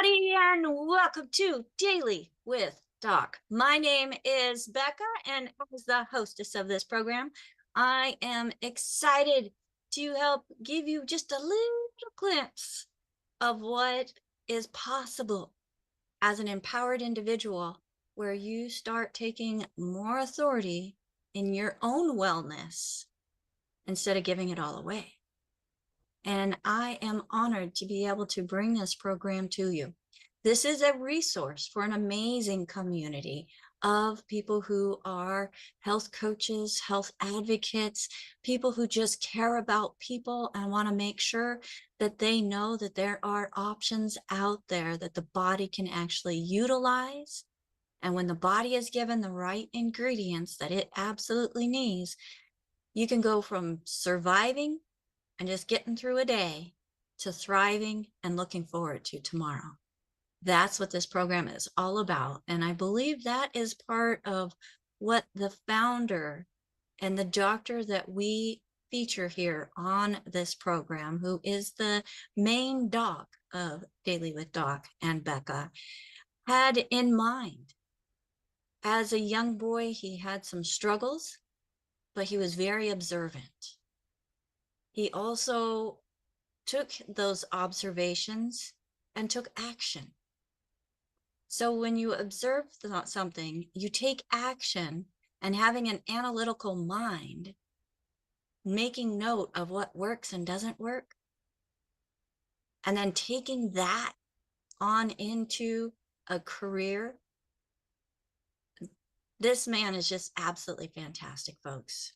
everybody, and welcome to Daily with Doc. My name is Becca, and as the hostess of this program, I am excited to help give you just a little glimpse of what is possible as an empowered individual, where you start taking more authority in your own wellness instead of giving it all away. And I am honored to be able to bring this program to you. This is a resource for an amazing community of people who are health coaches, health advocates, people who just care about people and want to make sure that they know that there are options out there that the body can actually utilize. And when the body is given the right ingredients that it absolutely needs, you can go from surviving and just getting through a day to thriving and looking forward to tomorrow. That's what this program is all about. And I believe that is part of what the founder and the doctor that we feature here on this program, who is the main doc of Daily with Doc and Becca, had in mind. As a young boy, he had some struggles, but he was very observant. He also took those observations and took action. So when you observe something, you take action, and having an analytical mind, making note of what works and doesn't work, and then taking that on into a career. This man is just absolutely fantastic, folks.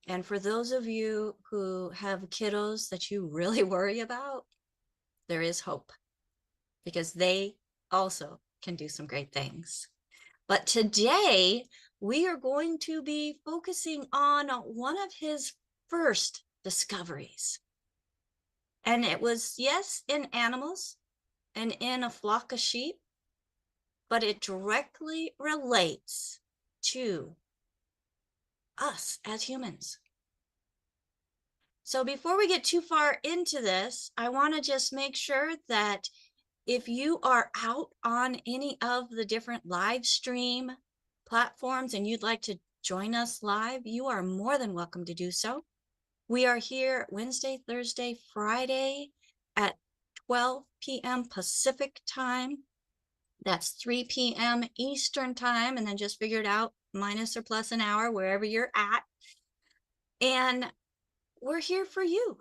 And for those of you who have kiddos that you really worry about, there is hope, because they also can do some great things. But today we are going to be focusing on one of his first discoveries. And it was, yes, in animals and in a flock of sheep, but it directly relates to us as humans. So before we get too far into this, I want to just make sure that if you are out on any of the different live stream platforms and you'd like to join us live, you are more than welcome to do so. We are here Wednesday, Thursday, Friday at 12 p.m. Pacific time. That's 3 p.m. Eastern time, and then just figure it out, minus or plus an hour, wherever you're at. And we're here for you,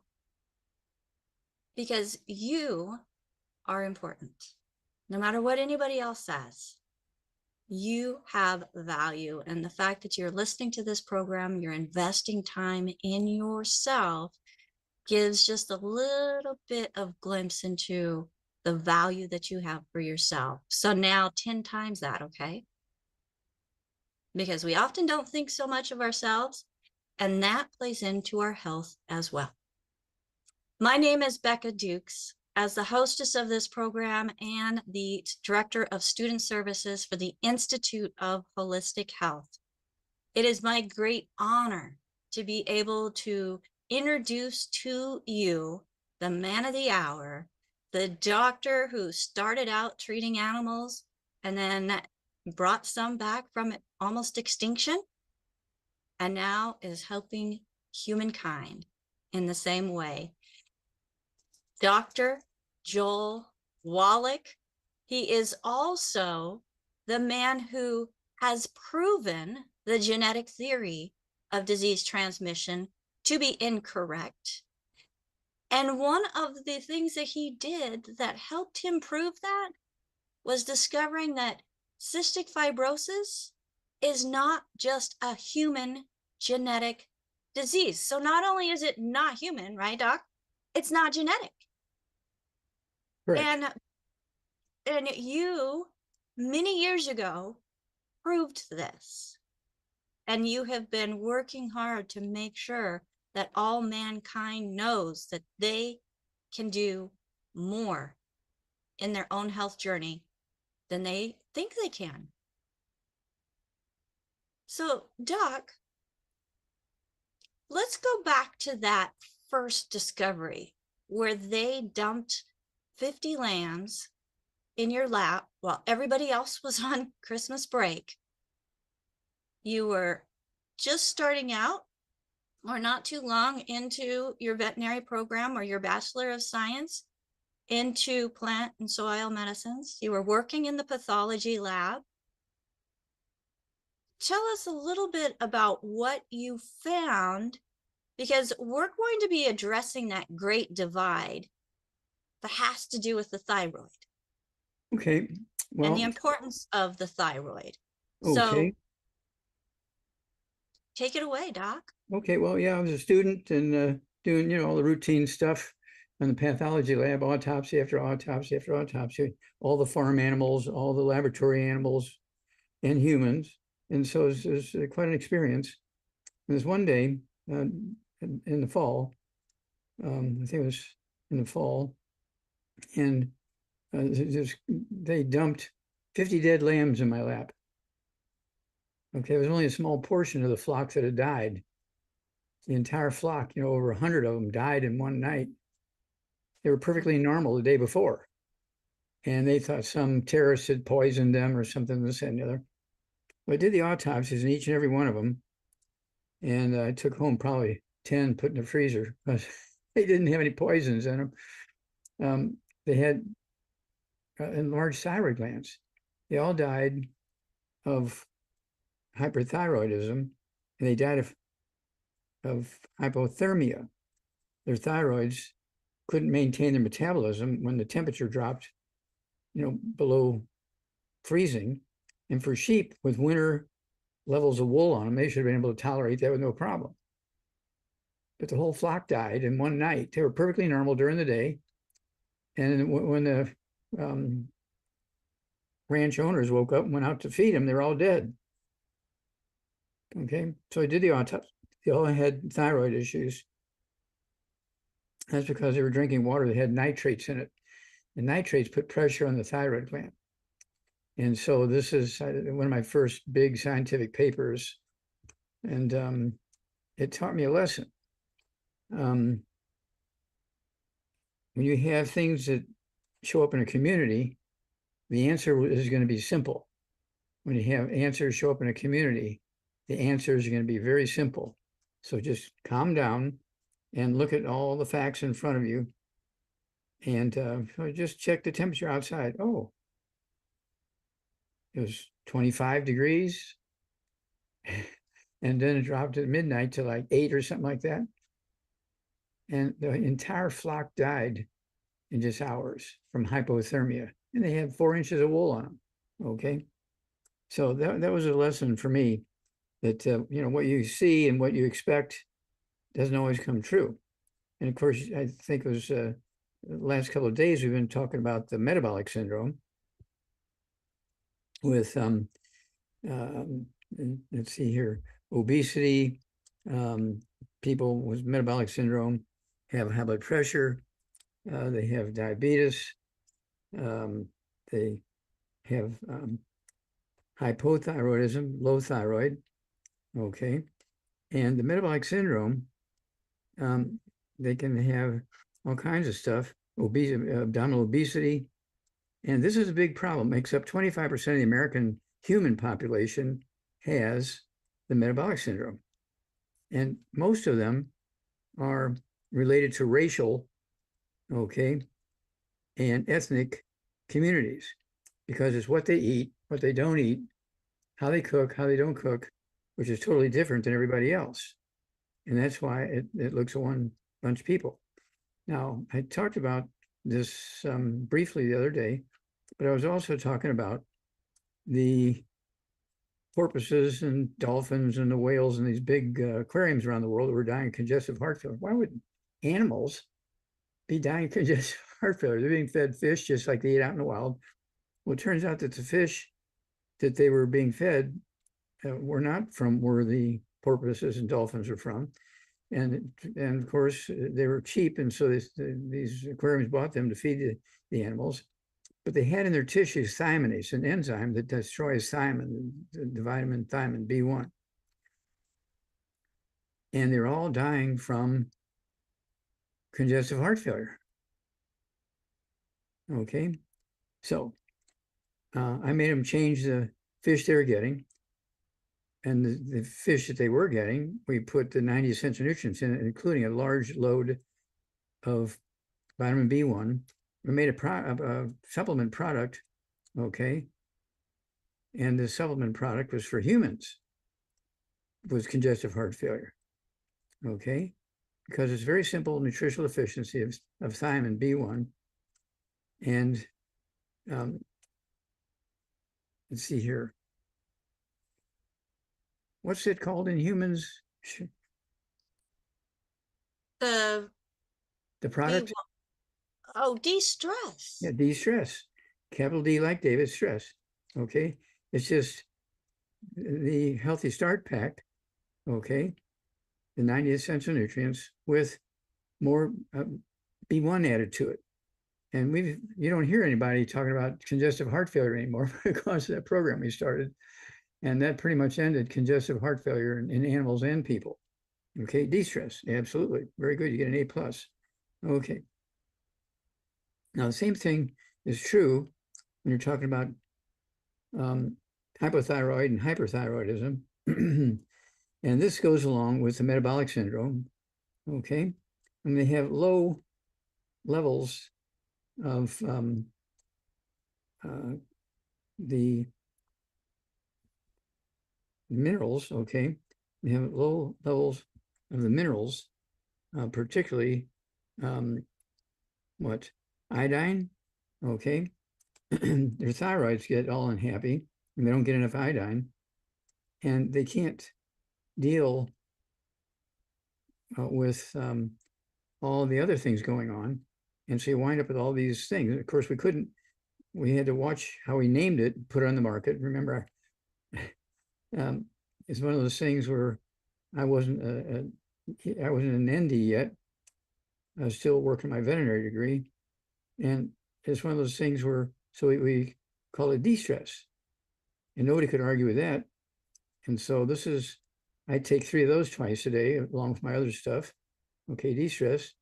because you are important. No matter what anybody else says, you have value. And the fact that you're listening to this program, you're investing time in yourself, gives just a little bit of glimpse into the value that you have for yourself. So now 10 times that, okay? Because we often don't think so much of ourselves, and that plays into our health as well. My name is Becca Dukes. As the hostess of this program and the director of student services for the Institute of Holistic Health, it is my great honor to be able to introduce to you the man of the hour, the doctor who started out treating animals and then brought some back from almost extinction, and now is helping humankind in the same way. Dr. Joel Wallach. He is also the man who has proven the genetic theory of disease transmission to be incorrect. And one of the things that he did that helped him prove that was discovering that cystic fibrosis is not just a human genetic disease. So not only is it not human, right, Doc? It's not genetic. Correct. And you, many years ago, proved this. And you have been working hard to make sure that all mankind knows that they can do more in their own health journey than they think they can. So, Doc, let's go back to that first discovery where they dumped 50 lambs in your lap while everybody else was on Christmas break. You were just starting out or not too long into your veterinary program or your Bachelor of Science into plant and soil medicines. You were working in the pathology lab. Tell us a little bit about what you found, because we're going to be addressing that great divide that has to do with the thyroid. Okay. Well, and the importance of the thyroid. okay. So take it away, Doc. Okay. Well, yeah, I was a student and doing, all the routine stuff in the pathology lab, autopsy after autopsy after autopsy, all the farm animals, all the laboratory animals, and humans. And so it was quite an experience. And this one day in the fall, I think it was in the fall, and they dumped 50 dead lambs in my lap. Okay, it was only a small portion of the flock that had died. The entire flock, over 100 of them died in one night. They were perfectly normal the day before. And they thought some terrorist had poisoned them or something, this and the other. Well, I did the autopsies in each and every one of them. And I took home probably 10, put in the freezer, because they didn't have any poisons in them. They had enlarged thyroid glands. They all died of hyperthyroidism, and they died of hypothermia. Their thyroids couldn't maintain their metabolism when the temperature dropped, below freezing. And for sheep with winter levels of wool on them, they should have been able to tolerate that with no problem. But the whole flock died in one night. They were perfectly normal during the day. And when the ranch owners woke up and went out to feed them, they were all dead. Okay, so I did the autopsy. They all had thyroid issues. That's because they were drinking water that had nitrates in it. And nitrates put pressure on the thyroid gland. And so this is one of my first big scientific papers. And it taught me a lesson. When you have things that show up in a community, the answer is going to be simple. When you have answers show up in a community, the answers are going to be very simple. So just calm down and look at all the facts in front of you. And so just check the temperature outside. Oh, it was 25 degrees. And then it dropped at midnight to like 8 or something like that. And the entire flock died in just hours from hypothermia. And they had 4 inches of wool on them. Okay. So that was a lesson for me that, what you see and what you expect doesn't always come true. And of course, I think it was the last couple of days, we've been talking about the metabolic syndrome with, let's see here, obesity, people with metabolic syndrome have high blood pressure, they have diabetes, they have hypothyroidism, low thyroid, okay? And the metabolic syndrome, they can have all kinds of stuff, abdominal obesity. And this is a big problem. Makes up 25% of the American human population has the metabolic syndrome. And most of them are related to racial, okay, and ethnic communities, because it's what they eat, what they don't eat, how they cook, how they don't cook, which is totally different than everybody else. And that's why it looks like one bunch of people. Now, I talked about this briefly the other day, but I was also talking about the porpoises and dolphins and the whales and these big aquariums around the world that were dying of congestive heart failure. Why would animals be dying of congestive heart failure? They're being fed fish just like they eat out in the wild. Well, it turns out that the fish that they were being fed were not from where the porpoises and dolphins were from. And of course, they were cheap. And so these aquariums bought them to feed the animals. But they had in their tissues thiaminase, an enzyme that destroys thiamine, the vitamin thiamine B1. And they're all dying from congestive heart failure. Okay, so I made them change the fish they were getting. And the fish that they were getting, we put the 90 essential nutrients in it, including a large load of vitamin B1. We made a supplement product, okay? And the supplement product was for humans, was congestive heart failure, okay? Because it's very simple nutritional deficiency of thiamine B1. And let's see here. What's it called in humans? The product? de-stress. Yeah, de-stress. Capital D like David, stress. Okay. It's just the Healthy Start Pack, okay, the 90 essential nutrients with more B1 added to it. And you don't hear anybody talking about congestive heart failure anymore because of that program we started. And that pretty much ended congestive heart failure in animals and people. Okay, de-stress, absolutely. Very good, you get an A+. Okay. Now, the same thing is true when you're talking about hypothyroid and hyperthyroidism. And this goes along with the metabolic syndrome, okay? And they have low levels of the minerals, okay? They have low levels of the minerals, particularly iodine, okay? Their thyroids get all unhappy and they don't get enough iodine, and they can't deal with all the other things going on. And so you wind up with all these things. Of course, we had to watch how we named it, put it on the market. Remember, it's one of those things where I wasn't an ND yet. I was still working my veterinary degree. And it's one of those things where, so we call it de-stress. And nobody could argue with that. And so I take 3 of those twice a day, along with my other stuff. Okay, de-stress.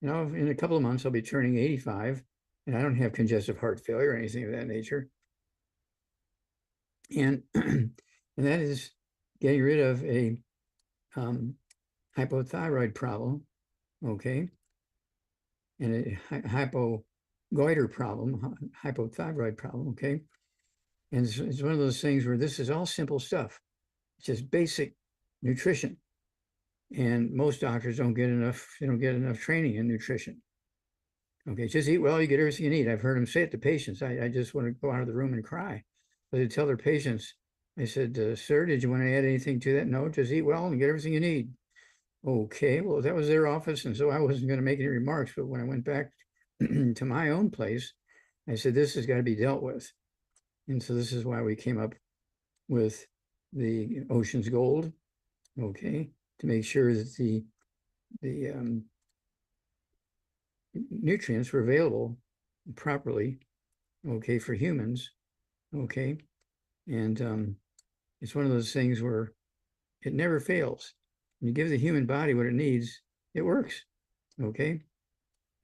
In a couple of months, I'll be turning 85, and I don't have congestive heart failure or anything of that nature. And and that is getting rid of a hypothyroid problem, okay, and a hypogoiter problem, hypothyroid problem, okay. And it's one of those things where this is all simple stuff. It's just basic nutrition. And most doctors don't get enough training in nutrition. Okay, just eat well, you get everything you need. I've heard them say it to patients. I just want to go out of the room and cry. But they tell their patients, I said, sir, did you want to add anything to that? No, just eat well and get everything you need. Okay, well, that was their office, and so I wasn't going to make any remarks. But when I went back to my own place, I said, this has got to be dealt with. And so this is why we came up with the Ocean's Gold, okay, to make sure that the nutrients were available properly, okay, for humans, okay. And it's one of those things where it never fails. When you give the human body what it needs, it works, okay.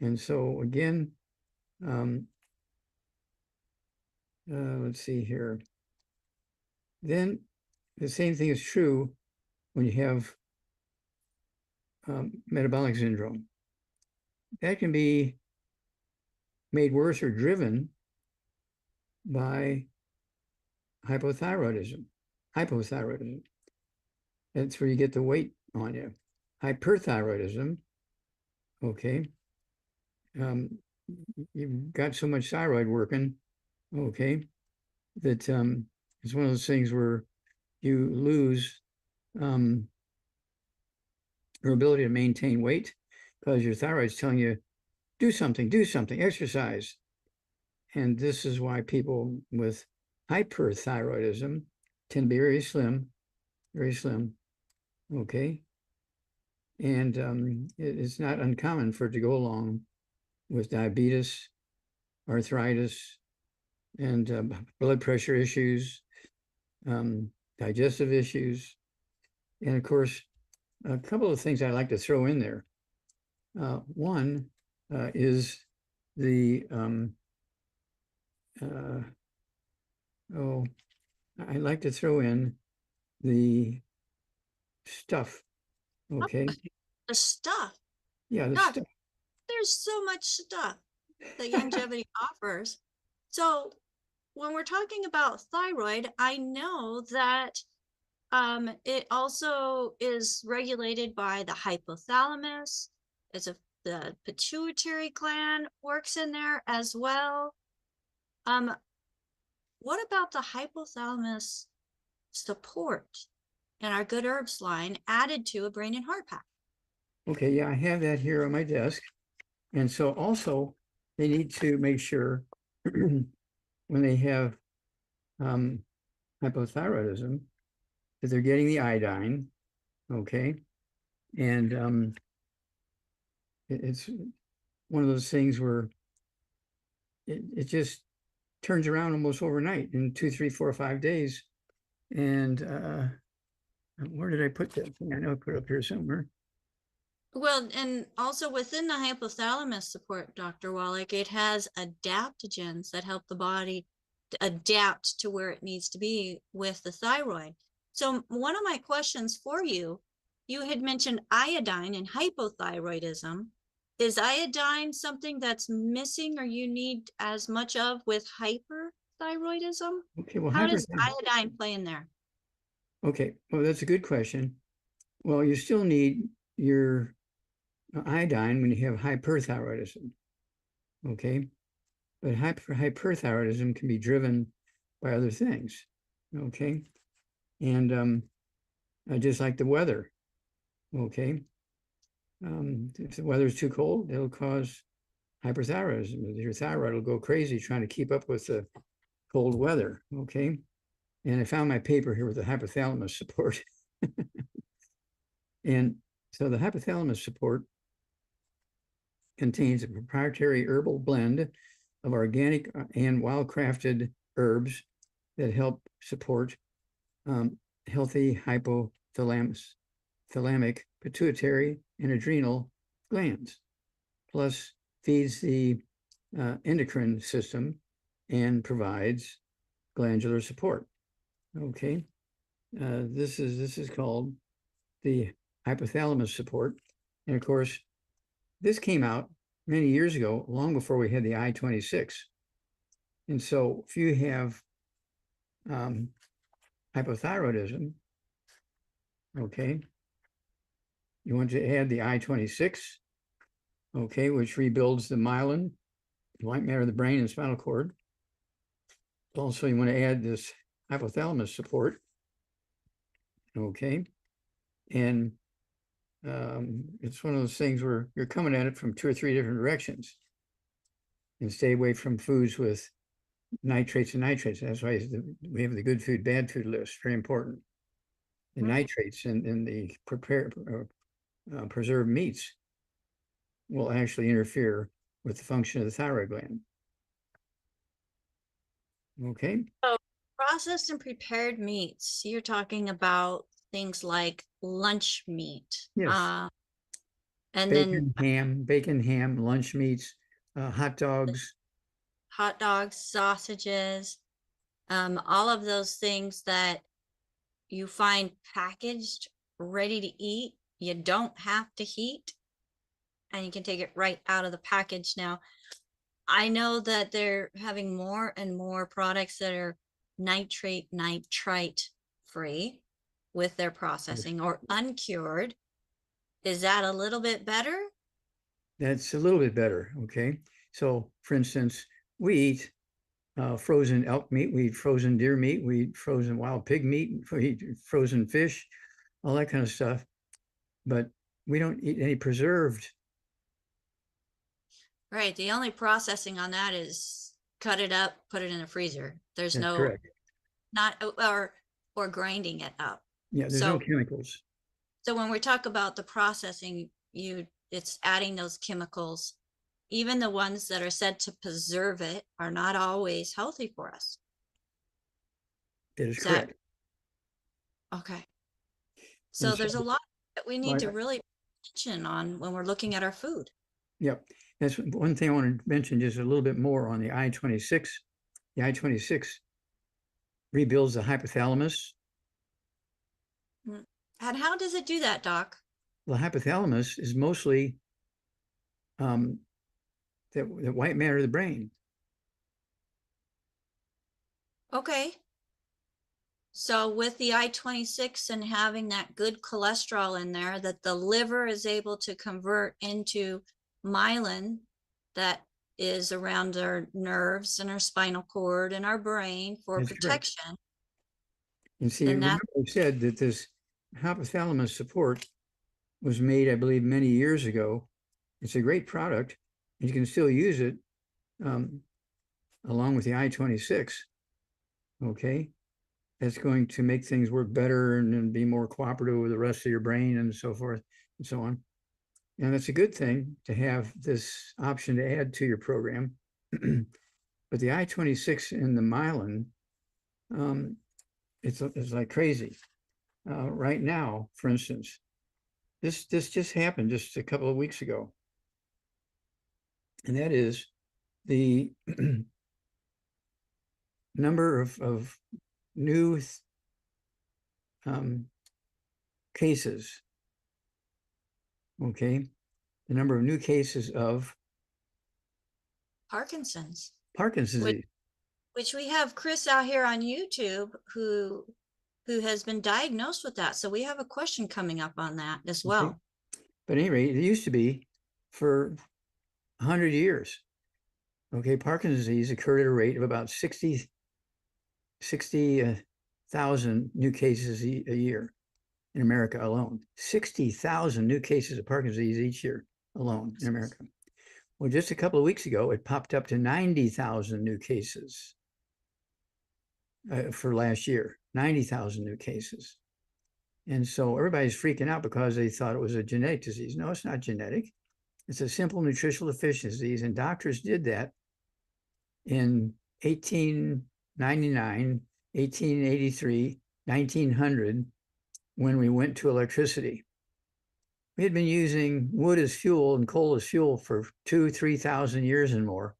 And so again, let's see here. Then the same thing is true when you have metabolic syndrome. That can be made worse or driven by hypothyroidism. That's where you get the weight on you. Hyperthyroidism, okay. You've got so much thyroid working, okay, that it's one of those things where you lose your ability to maintain weight because your thyroid's telling you, do something, exercise. And this is why people with hyperthyroidism tend to be very slim, okay? And it's not uncommon for it to go along with diabetes, arthritis, and blood pressure issues, digestive issues. And of course, a couple of things I like to throw in there. One is the Oh, I like to throw in the stuff. Okay. The stuff. Yeah, the God, stuff. there's so much stuff that longevity offers. So when we're talking about thyroid, I know that it also is regulated by the hypothalamus. The pituitary gland works in there as well. Um, what about the hypothalamus support in our good herbs line added to a brain and heart pack? Okay, yeah, I have that here on my desk. And so also they need to make sure when they have hypothyroidism that they're getting the iodine, okay? And it's one of those things where it just turns around almost overnight in 2, 3, 4, 5 days. And where did I put that thing? I know I put it up here somewhere. Well, and also within the hypothalamus support, Dr. Wallach, it has adaptogens that help the body adapt to where it needs to be with the thyroid. So one of my questions for you, you had mentioned iodine and hypothyroidism. Is iodine something that's missing or you need as much of with hyperthyroidism? Okay, well, How does iodine play in there? okay, well, that's a good question. Well, you still need your iodine when you have hyperthyroidism, okay? But hyperthyroidism can be driven by other things, okay? And just like the weather, okay? If the weather is too cold, it'll cause hyperthyroidism. Your thyroid will go crazy trying to keep up with the cold weather, okay? And I found my paper here with the hypothalamus support. And so the hypothalamus support contains a proprietary herbal blend of organic and wild-crafted herbs that help support healthy thalamic, pituitary, and adrenal glands, plus feeds the endocrine system and provides glandular support. Okay, this is called the hypothalamus support, and of course, this came out many years ago, long before we had the I-26. And so if you have hypothyroidism, okay, you want to add the I-26, okay, which rebuilds the myelin, the white matter of the brain and spinal cord. Also, you want to add this hypothalamus support, okay, and it's one of those things where you're coming at it from 2 or 3 different directions, and stay away from foods with nitrates and nitrates. That's why we have the good food, bad food list, very important. The nitrates in the preserved meats will actually interfere with the function of the thyroid gland. Okay. So processed and prepared meats, you're talking about things like lunch meat. Yes. And Bacon, ham, lunch meats, hot dogs. Hot dogs, sausages, all of those things that you find packaged, ready to eat. You don't have to heat, and you can take it right out of the package now. I know that they're having more and more products that are nitrate free with their processing or uncured. Is that a little bit better? That's a little bit better. Okay. So, for instance, we eat frozen elk meat, we eat frozen deer meat, we eat frozen wild pig meat, we eat frozen fish, all that kind of stuff. But we don't eat any preserved. Right. The only processing on that is cut it up, put it in the freezer. There's That's no correct. not or grinding it up. Yeah, there's no chemicals. So when we talk about the processing, it's adding those chemicals. Even the ones that are said to preserve it are not always healthy for us. That is correct. Okay. So there's a lot that we need to really attention on when we're looking at our food. Yep. That's one thing I want to mention just a little bit more on the I-26. The I-26 rebuilds the hypothalamus. And how does it do that, Doc? The hypothalamus is mostly the white matter of the brain. Okay. So with the I-26 and having that good cholesterol in there, that the liver is able to convert into myelin that is around our nerves and our spinal cord and our brain for That's correct. protection. And see, And remember I said that this hypothalamus support was made, I believe, many years ago. It's a great product, and you can still use it along with the I-26. Okay, that's going to make things work better and be more cooperative with the rest of your brain and so forth and so on. And that's a good thing to have this option to add to your program. But the I-26 and the myelin, it's like crazy. Right now, for instance, this just happened just a couple of weeks ago. And that is the number of new cases. Okay, the number of new cases of Parkinson's disease. Which we have Chris out here on YouTube who has been diagnosed with that. So we have a question coming up on that as well. Okay. But anyway, it used to be for 100 years. Okay, Parkinson's disease occurred at a rate of about 60,000 new cases a year in America alone. 60,000 new cases of Parkinson's disease each year alone in America. Well, just a couple of weeks ago, it popped up to 90,000 new cases for last year. 90,000 new cases. And so everybody's freaking out because they thought it was a genetic disease. No, it's not genetic. It's a simple nutritional deficiency disease. And doctors did that in 1899, 1883, 1900, when we went to electricity. We had been using wood as fuel and coal as fuel for 2,000-3,000 years and more.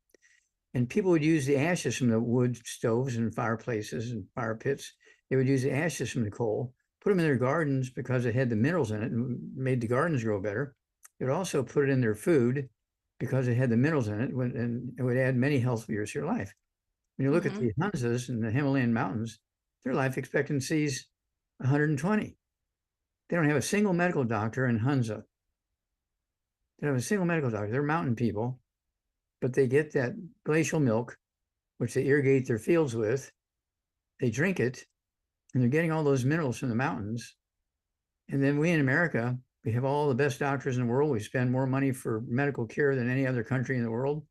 And people would use the ashes from the wood stoves and fireplaces and fire pits. They would use the ashes from the coal, put them in their gardens because it had the minerals in it and made the gardens grow better. They would also put it in their food because it had the minerals in it, and it would add many health years to your life. When you look at the Hunzas in the Himalayan mountains, their life expectancy is 120. They don't have a single medical doctor in Hunza. They don't have a single medical doctor. They're mountain people, but they get that glacial milk, which they irrigate their fields with. They drink it, and they're getting all those minerals from the mountains. And then we in America, we have all the best doctors in the world. We spend more money for medical care than any other country in the world.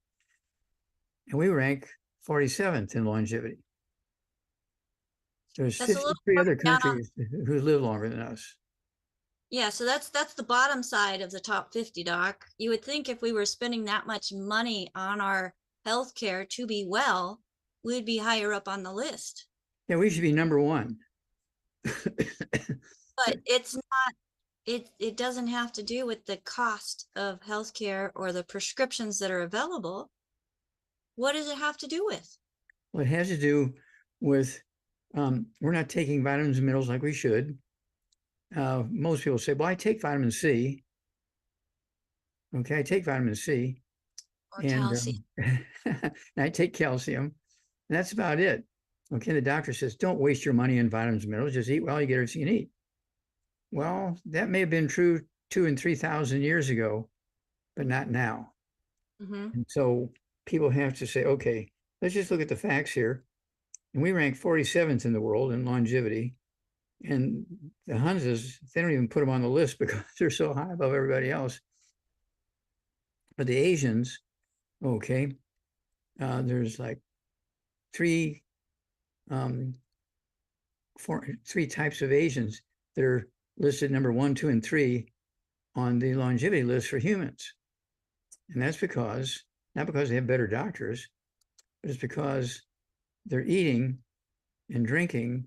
And we rank 47th in longevity. There's 53 other countries who live longer than us. Yeah, so that's the bottom side of the top 50, Doc. You would think if we were spending that much money on our health care to be well, we'd be higher up on the list. Yeah, we should be number one. But it's not, it doesn't have to do with the cost of healthcare or the prescriptions that are available. What does it have to do with? Well, it has to do with we're not taking vitamins and minerals like we should. Most people say, well, I take vitamin C. Okay, I take vitamin C. Or calcium. And I take calcium. And that's about it. Okay, the doctor says, don't waste your money on vitamins and minerals. Just eat well, you get everything you need. Well, that may have been true 2,000 and 3,000 years ago, but not now. And so people have to say, okay, let's just look at the facts here. And we rank 47th in the world in longevity. And the Hunzas, they don't even put them on the list because they're so high above everybody else. But the Asians, okay, there's like three types of Asians that are listed number 1, 2, and 3 on the longevity list for humans. And that's because, not because they have better doctors, but it's because they're eating and drinking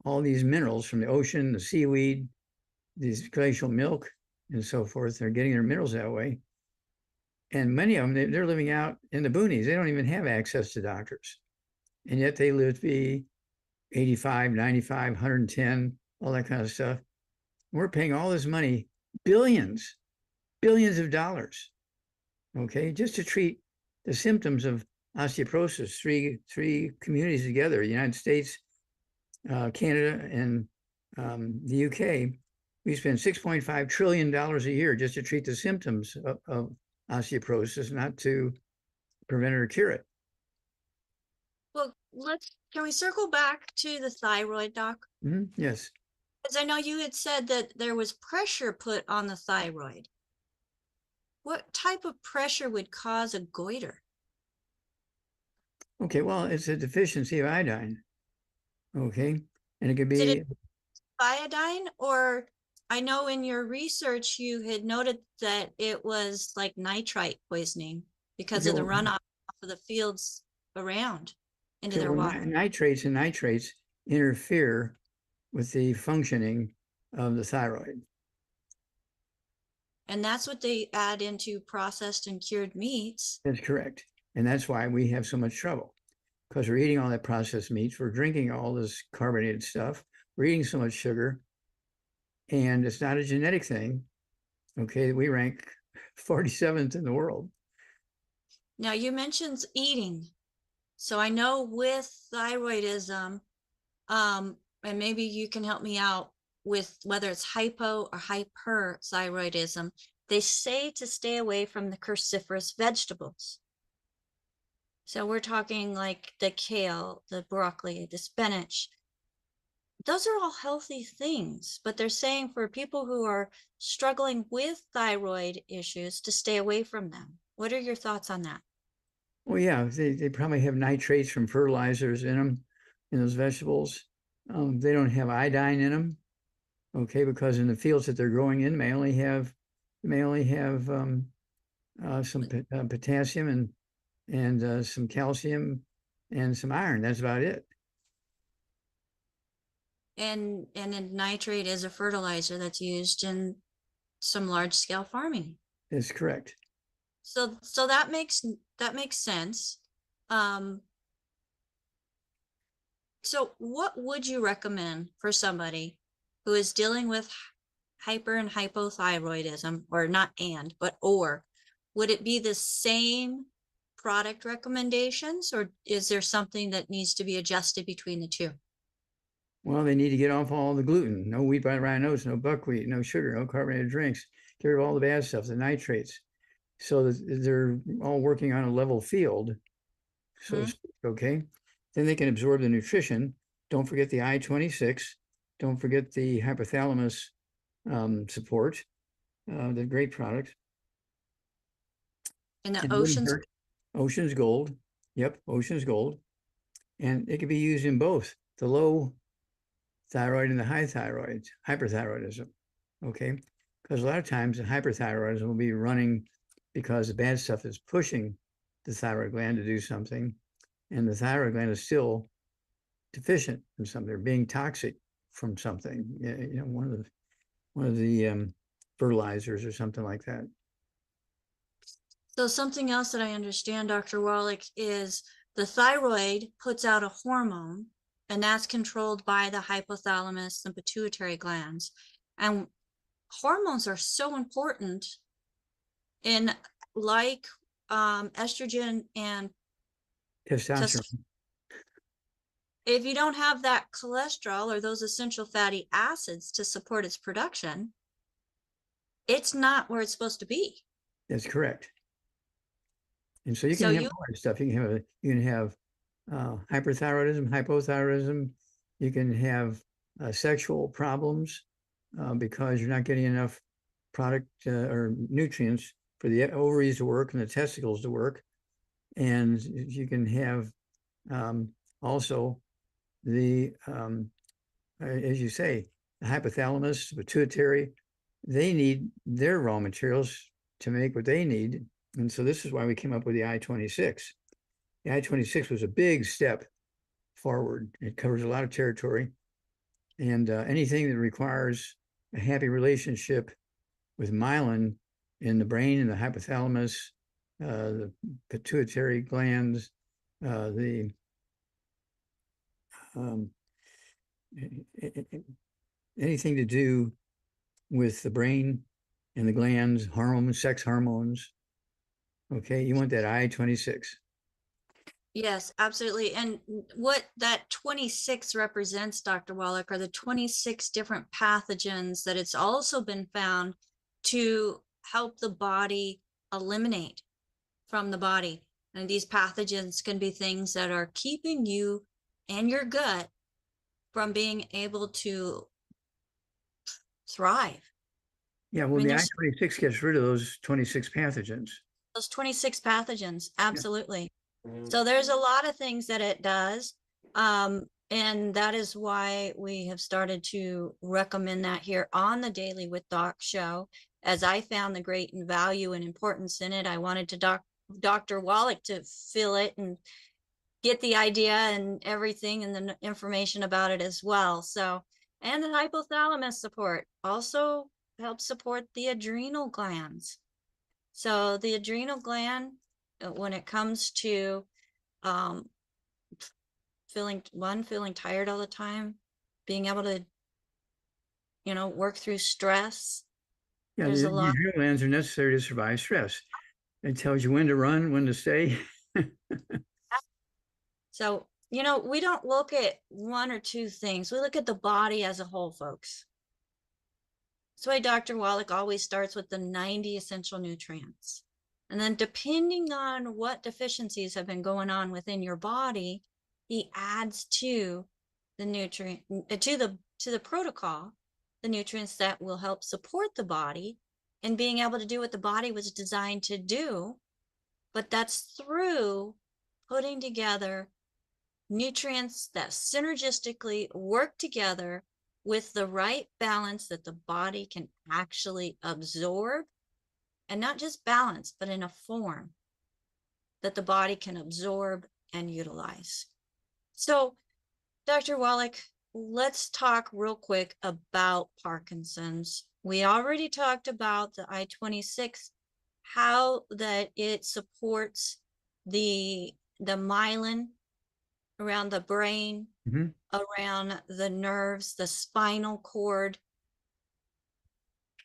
all these minerals from the ocean, the seaweed, these glacial milk, and so forth. They're getting their minerals that way. And many of them, they're living out in the boonies. They don't even have access to doctors. And yet they live to be 85, 95, 110, all that kind of stuff. We're paying all this money, billions of dollars, okay, just to treat the symptoms of osteoporosis. Three communities together, the United States, Canada, and the UK, we spend $6.5 trillion a year just to treat the symptoms of osteoporosis, not to prevent it or cure it. Well, can we circle back to the thyroid, Doc? Yes. Because I know you had said that there was pressure put on the thyroid. What type of pressure would cause a goiter? Okay, well, it's a deficiency of iodine. Okay, and it could Did be it iodine, or I know in your research you had noted that it was like nitrite poisoning because of the runoff of the fields around into their water. Nitrates and nitrates interfere with the functioning of the thyroid. And that's what they add into processed and cured meats. That's correct. And that's why we have so much trouble, because we're eating all that processed meats, we're drinking all this carbonated stuff, we're eating so much sugar, and it's not a genetic thing. Okay, we rank 47th in the world. Now you mentioned eating. So I know with thyroidism, and maybe you can help me out with whether it's hypo or hyperthyroidism, they say to stay away from the cruciferous vegetables. So we're talking like the kale, the broccoli, the spinach. Those are all healthy things, but they're saying for people who are struggling with thyroid issues to stay away from them. What are your thoughts on that? Well, yeah, they probably have nitrates from fertilizers in them, in those vegetables. They don't have iodine in them, okay, because in the fields that they're growing in, they only have some potassium and some calcium and some iron. That's about it. And nitrate is a fertilizer that's used in some large scale farming. That's correct. So that makes sense. So what would you recommend for somebody who is dealing with hyper and hypothyroidism, or not but would it be the same product recommendations, or is there something that needs to be adjusted between the two? Well, they need to get off all the gluten, no wheat, rye, rye, oats, no buckwheat, no sugar, no carbonated drinks, get rid of all the bad stuff, the nitrates, so that they're all working on a level field, so to speak, okay? Then they can absorb the nutrition. Don't forget the I-26. Don't forget the hypothalamus support, the great product. And the Ocean's Gold. Yep, Ocean's Gold. And it can be used in both the low thyroid and the high thyroid, hyperthyroidism, okay? Because a lot of times the hyperthyroidism will be running because the bad stuff is pushing the thyroid gland to do something, and the thyroid gland is still deficient in something, or being toxic from something, you know, one of the fertilizers or something like that. So something else that I understand, Dr. Wallach, is the thyroid puts out a hormone, and that's controlled by the hypothalamus and pituitary glands. And hormones are so important in like estrogen and Testosterone. If you don't have that cholesterol or those essential fatty acids to support its production, it's not where it's supposed to be. That's correct. And so you can have all that stuff. You can have hyperthyroidism, hypothyroidism. You can have sexual problems because you're not getting enough product or nutrients for the ovaries to work and the testicles to work. And you can have also the, as you say, the hypothalamus, the pituitary, they need their raw materials to make what they need. And so this is why we came up with the I-26. The I-26 was a big step forward. It covers a lot of territory. And anything that requires a happy relationship with myelin in the brain and the hypothalamus, the pituitary glands, the anything to do with the brain and the glands, hormones, sex hormones. Okay, you want that I-26. Yes, absolutely. And what that 26 represents, Dr. Wallach, are the 26 different pathogens that it's also been found to help the body eliminate from the body. And these pathogens can be things that are keeping you and your gut from being able to thrive. Yeah, well, I mean, the there's I-26 gets rid of those 26 pathogens. those 26 pathogens, Yeah. absolutely. So there's a lot of things that it does. And that is why we have started to recommend that here on the Daily with Doc show. As I found the great value and importance in it, I wanted to Dr. Wallach to fill it and get the idea and everything and the information about it as well. So, and the hypothalamus support also helps support the adrenal glands. So the adrenal gland, when it comes to um, feeling tired all the time, being able to, work through stress. Yeah, There's the a lot. adrenal glands are necessary to survive stress. It tells you when to run, when to stay. So, we don't look at one or two things. We look at the body as a whole, folks. That's why Dr. Wallach always starts with the 90 essential nutrients. And then depending on what deficiencies have been going on within your body, he adds to the nutrient to the protocol, the nutrients that will help support the body and being able to do what the body was designed to do. But that's through putting together nutrients that synergistically work together with the right balance that the body can actually absorb, and not just balance, but in a form that the body can absorb and utilize. So, Dr. Wallach, let's talk real quick about Parkinson's. We already talked about the I-26, how that it supports the myelin around the brain, Mhm. around the nerves, the spinal cord.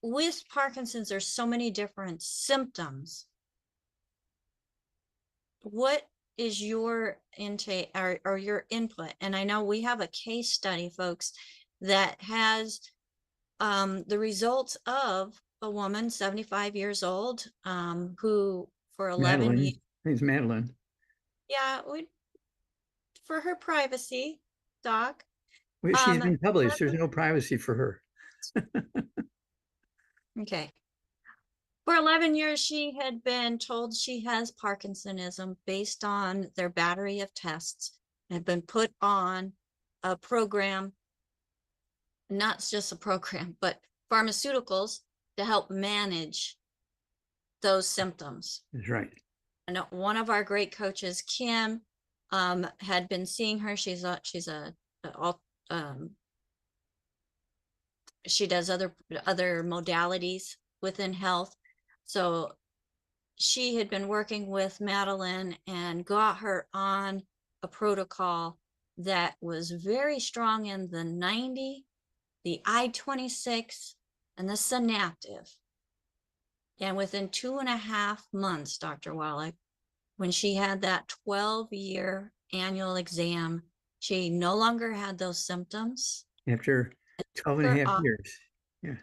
With Parkinson's, there's so many different symptoms. What is your intake or your input? And I know we have a case study, folks, that has the results of a woman, 75 years old, who for 11 Madeline. years, I think it's Madeline. yeah, for her privacy, Doc. Well, she's Um, been published. There's no privacy for her. okay. For 11 years, she had been told she has Parkinsonism based on their battery of tests, and had been put on a program, not just a program, but pharmaceuticals to help manage those symptoms. That's right. And one of our great coaches, Kim, had been seeing her. She does other modalities within health. So she had been working with Madeline and got her on a protocol that was very strong in the 90, the I-26, and the synaptive. And within 2.5 months, Dr. Wallach, when she had that 12-year annual exam, she no longer had those symptoms. After 12 and a half years. Yeah.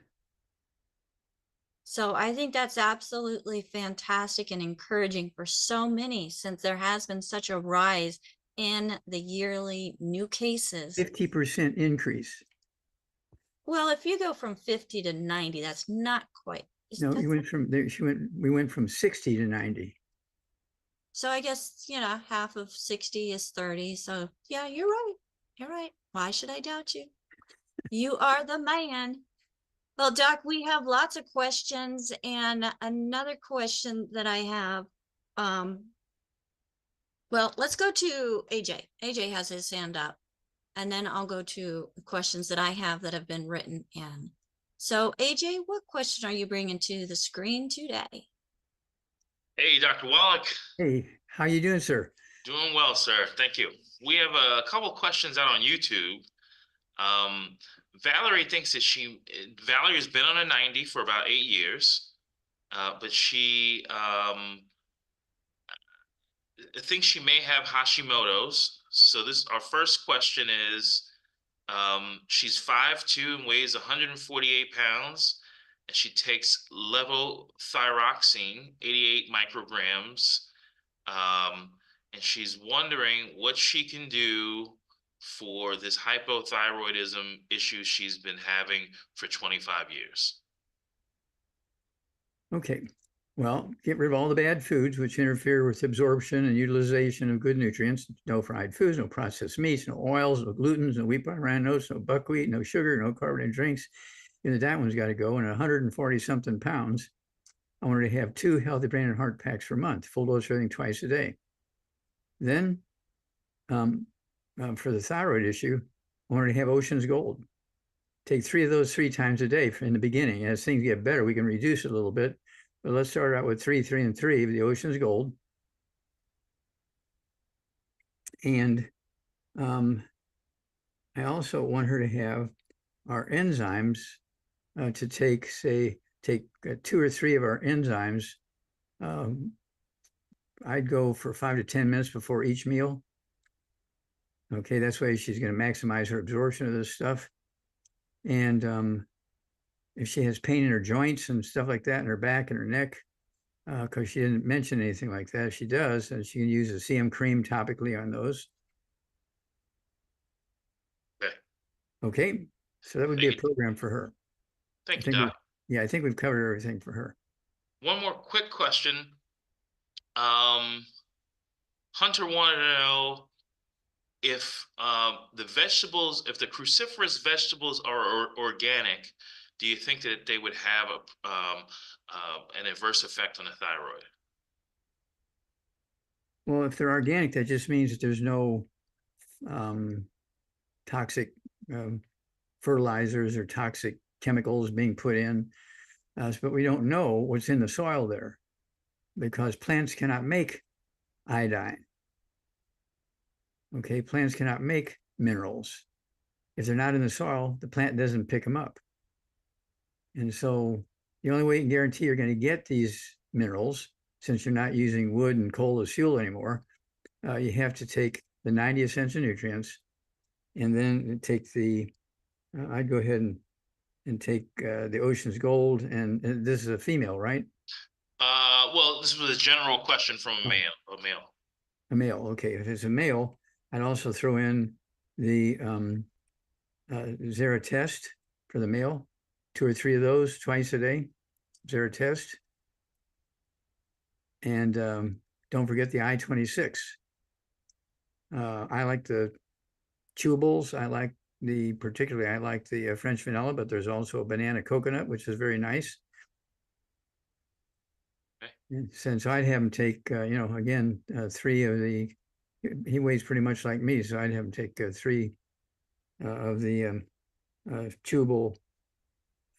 So I think that's absolutely fantastic and encouraging for so many, since there has been such a rise in the yearly new cases. 50% increase. Well, if you go from 50 to 90, that's not quite. No, you went from there. We went from 60 to 90. So I guess, half of 60 is 30. So yeah, you're right. You're right. Why should I doubt you? You are the man. Well, Doc, we have lots of questions, and another question that I have, well, let's go to AJ. AJ has his hand up, and then I'll go to questions that I have that have been written in. So AJ, what question are you bringing to the screen today? Hey, Dr. Wallach. Hey, how you doing, sir? Doing well, sir. Thank you. We have a couple questions out on YouTube. Valerie thinks that Valerie has been on a 90 for about 8 years, but she thinks she may have Hashimoto's. So our first question is, she's 5'2" and weighs 148 pounds, and she takes levothyroxine, 88 micrograms. And she's wondering what she can do for this hypothyroidism issue she's been having for 25 years. Okay, well, get rid of all the bad foods which interfere with absorption and utilization of good nutrients. No fried foods, no processed meats, no oils, no glutens, no wheat bran oats, no buckwheat, no sugar, no carbonated drinks. That one's got to go. And 140 something pounds, I wanted to have 2 healthy brain and heart packs per month, full dose of everything twice a day. Then for the thyroid issue, I wanted to have Ocean's Gold. Take 3 of those 3 times a day in the beginning. As things get better, we can reduce it a little bit. But let's start out with 3, 3, and 3 of the Ocean's Gold. And I also want her to have our enzymes to take 2 or 3 of our enzymes. I'd go for 5 to 10 minutes before each meal. Okay, that's why she's going to maximize her absorption of this stuff. And if she has pain in her joints and stuff like that in her back and her neck, because she didn't mention anything like that, if she does, and she can use a CM cream topically on those. Okay, so that would be a program for her. Thank you, Doc. Yeah, I think we've covered everything for her. One more quick question. Hunter wanted to know if the cruciferous vegetables are organic, do you think that they would have an adverse effect on the thyroid? Well, if they're organic, that just means that there's no toxic fertilizers or toxic chemicals being put in. But we don't know what's in the soil there because plants cannot make iodine. Okay, plants cannot make minerals. If they're not in the soil, the plant doesn't pick them up. And so the only way you can guarantee you're going to get these minerals, since you're not using wood and coal as fuel anymore, you have to take the 90 essential nutrients and then take I'd go ahead and take the Ocean's Gold. And this is a female, right? Well, this was a general question from a male. A male, okay. If it's a male, I'd also throw in the Zeratest for the male, 2 or 3 of those twice a day, Zeratest. And don't forget the I-26. I like the chewables. Particularly I like the French vanilla, but there's also a banana coconut, which is very nice. Okay. Since I'd have him take, 3 of he weighs pretty much like me, so I'd have him take 3 of the chewable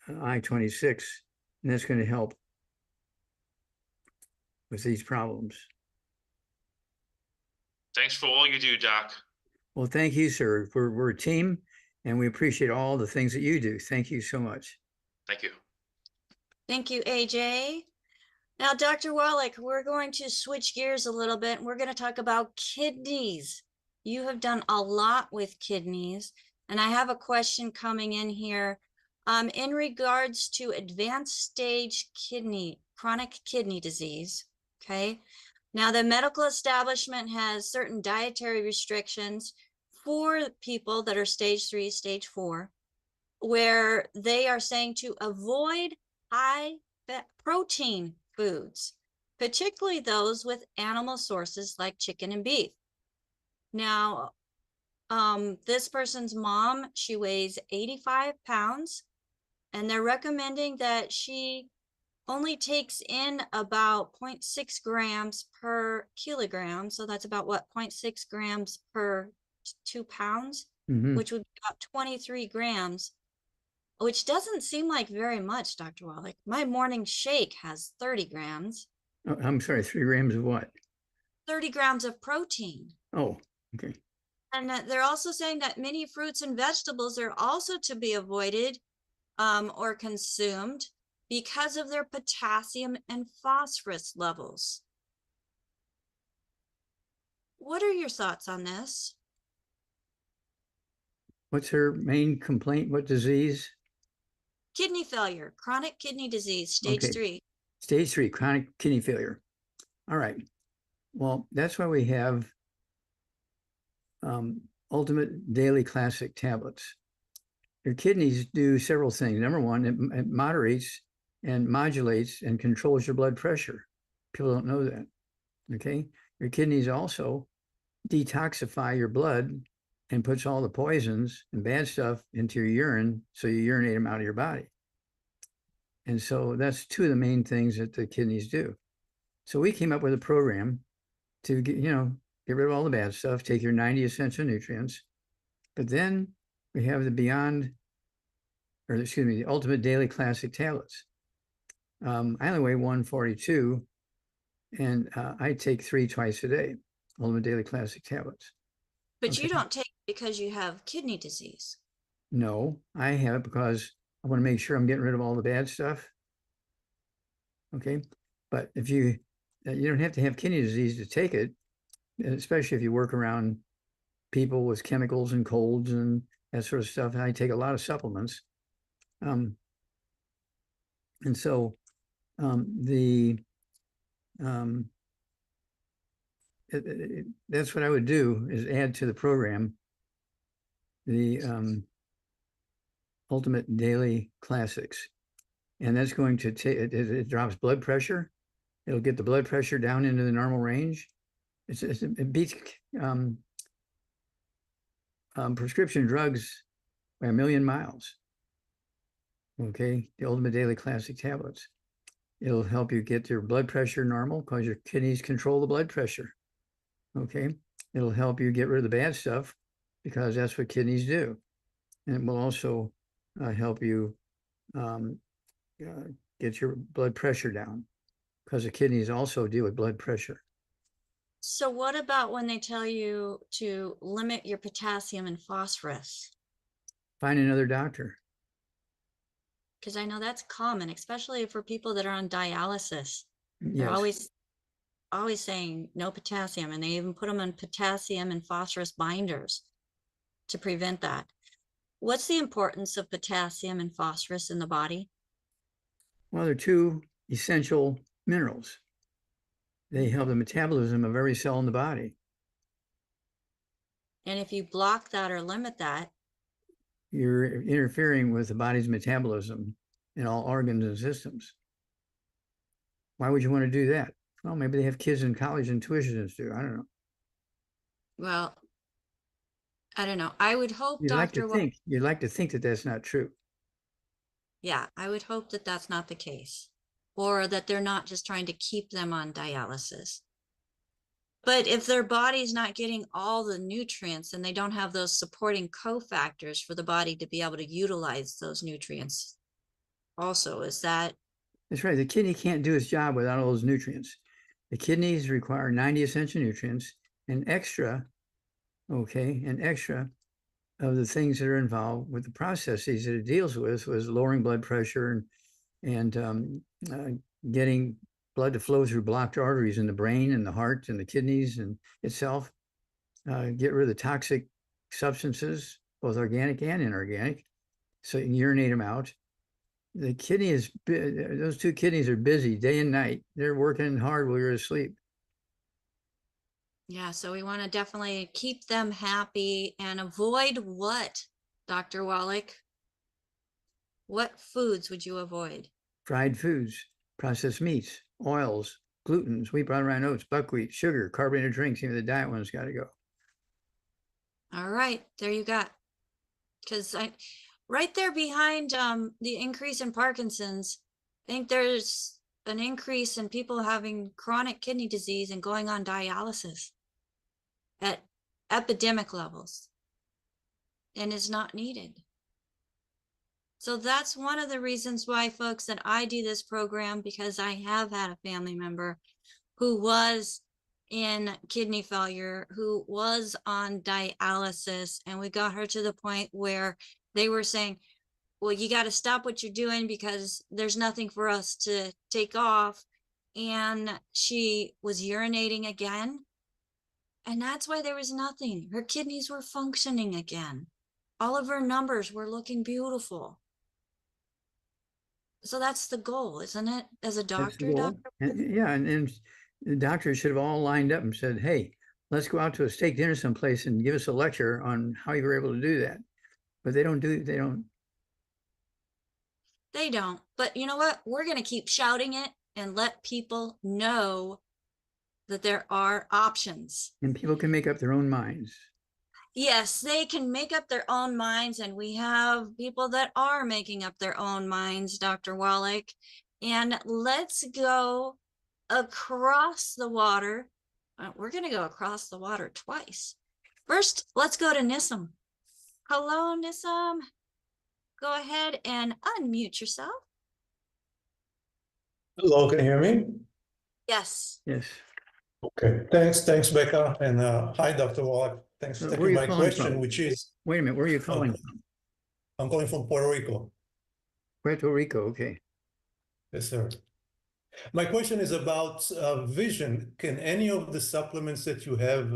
I-26, and that's going to help with these problems. Thanks for all you do, Doc. Well, thank you, sir. We're a team, and we appreciate all the things that you do. Thank you so much. Thank you. Thank you, AJ. Now, Dr. Wallach, we're going to switch gears a little bit. We're going to talk about kidneys. You have done a lot with kidneys, and I have a question coming in here in regards to advanced stage chronic kidney disease. Okay. Now, the medical establishment has certain dietary restrictions for people that are stage 3, stage 4, where they are saying to avoid high protein foods, particularly those with animal sources like chicken and beef. Now, this person's mom, she weighs 85 pounds, and they're recommending that she only takes in about 0.6 grams per kilogram. So that's about what, 0.6 grams per 2 pounds, which would be about 23 grams, which doesn't seem like very much, Dr. Wallach. My morning shake has 30 grams. Oh, I'm sorry, 3 grams of what? 30 grams of protein. Oh, okay. And that they're also saying that many fruits and vegetables are also to be avoided or consumed because of their potassium and phosphorus levels. What are your thoughts on this? What's her main complaint? What disease? Kidney failure, chronic kidney disease, stage Okay. 3. Stage 3, chronic kidney failure. All right. Well, that's why we have Ultimate Daily Classic tablets. Your kidneys do several things. Number one, it moderates and modulates and controls your blood pressure. People don't know that. Okay. Your kidneys also detoxify your blood and puts all the poisons and bad stuff into your urine, so you urinate them out of your body. And so that's two of the main things that the kidneys do. So we came up with a program to get rid of all the bad stuff, take your 90 essential nutrients. But then we have the Ultimate Daily Classic tablets. I only weigh 142, and I take 3 twice a day, Ultimate Daily Classic tablets. But you don't take it because you have kidney disease. No, I have it because I want to make sure I'm getting rid of all the bad stuff. Okay. But if you don't have to have kidney disease to take it, especially if you work around people with chemicals and colds and that sort of stuff. And I take a lot of supplements. And so that's what I would do, is add to the program the Ultimate Daily Classics. And that's going to take, it drops blood pressure. It'll get the blood pressure down into the normal range. It beats prescription drugs by 1,000,000 miles. Okay, the Ultimate Daily Classic tablets. It'll help you get your blood pressure normal because your kidneys control the blood pressure. Okay, it'll help you get rid of the bad stuff because that's what kidneys do. And it will also help you get your blood pressure down because the kidneys also deal with blood pressure. So what about when they tell you to limit your potassium and phosphorus? Find another doctor. Because I know that's common, especially for people that are on dialysis. They're Yes. always saying no potassium, and they even put them on potassium and phosphorus binders to prevent that. What's the importance of potassium and phosphorus in the body? Well, they're two essential minerals. They help the metabolism of every cell in the body. And if you block that or limit that, you're interfering with the body's metabolism in all organs and systems. Why would you want to do that? Well, maybe they have kids in college and tuitions do. I don't know. Well, I don't know. I would hope You'd like to think that that's not true. Yeah, I would hope that that's not the case, or that they're not just trying to keep them on dialysis. But if their body's not getting all the nutrients and they don't have those supporting cofactors for the body to be able to utilize those nutrients also, is that? That's right. The kidney can't do its job without all those nutrients. The kidneys require 90 essential nutrients and extra, and extra of the things that are involved with the processes that it deals with, was lowering blood pressure and getting blood to flow through blocked arteries in the brain and the heart and the kidneys and itself, get rid of the toxic substances, both organic and inorganic, so you can urinate them out. The kidney those two kidneys are busy day and night. They're working hard while you're asleep. Yeah, so we want to definitely keep them happy and avoid what, Dr. Wallach? What foods would you avoid? Fried foods, processed meats, oils, glutens, wheat, brown, rye oats, buckwheat, sugar, carbonated drinks. Even the diet one's got to go. All right, there you got. Because right there behind the increase in Parkinson's, I think there's an increase in people having chronic kidney disease and going on dialysis at epidemic levels, and is not needed. So that's one of the reasons why, folks, that I do this program, because I have had a family member who was in kidney failure who was on dialysis, and we got her to the point where they were saying, well, you got to stop what you're doing because there's nothing for us to take off. And she was urinating again. And that's why there was nothing. Her kidneys were functioning again. All of her numbers were looking beautiful. So that's the goal, isn't it? As a That's the doctor, goal. doctor? Yeah, and the doctors should have all lined up and said, hey, let's go out to a steak dinner someplace and give us a lecture on how you were able to do that. But they don't. They don't. But you know what? We're going to keep shouting it and let people know that there are options. And people can make up their own minds. Yes, they can make up their own minds, and we have people that are making up their own minds, Dr. Wallach. And let's go across the water. We're going to go across the water twice. First, let's go to Nissim. Hello, Nissim. Go ahead and unmute yourself. Hello, can you hear me? Yes. Yes. Okay, thanks, Becca, and hi, Dr. Wallach. Thanks for Where are taking you my calling question, from? which is, Wait a minute. Where are you calling Okay. from? I'm calling from Puerto Rico. Puerto Rico. Okay. Yes, sir. My question is about vision. Can any of the supplements that you have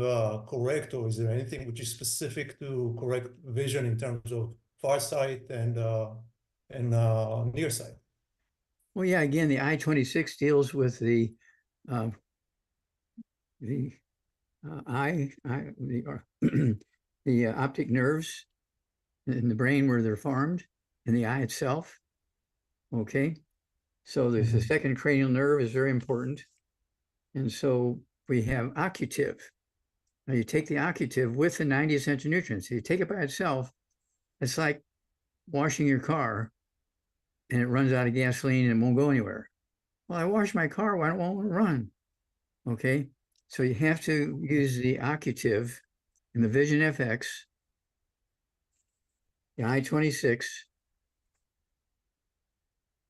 correct, or is there anything which is specific to correct vision in terms of far sight and near sight? Well, yeah. Again, the I-26 deals with the the optic nerves in the brain where they're formed, in the eye itself. Okay. So there's the second cranial nerve is very important. And so we have occutive. Now you take the occutive with the 90 essential nutrients. If you take it by itself, it's like washing your car and it runs out of gasoline and it won't go anywhere. Well, I washed my car, why won't it run? Okay. So you have to use the occutive and the Vision FX, the I-26,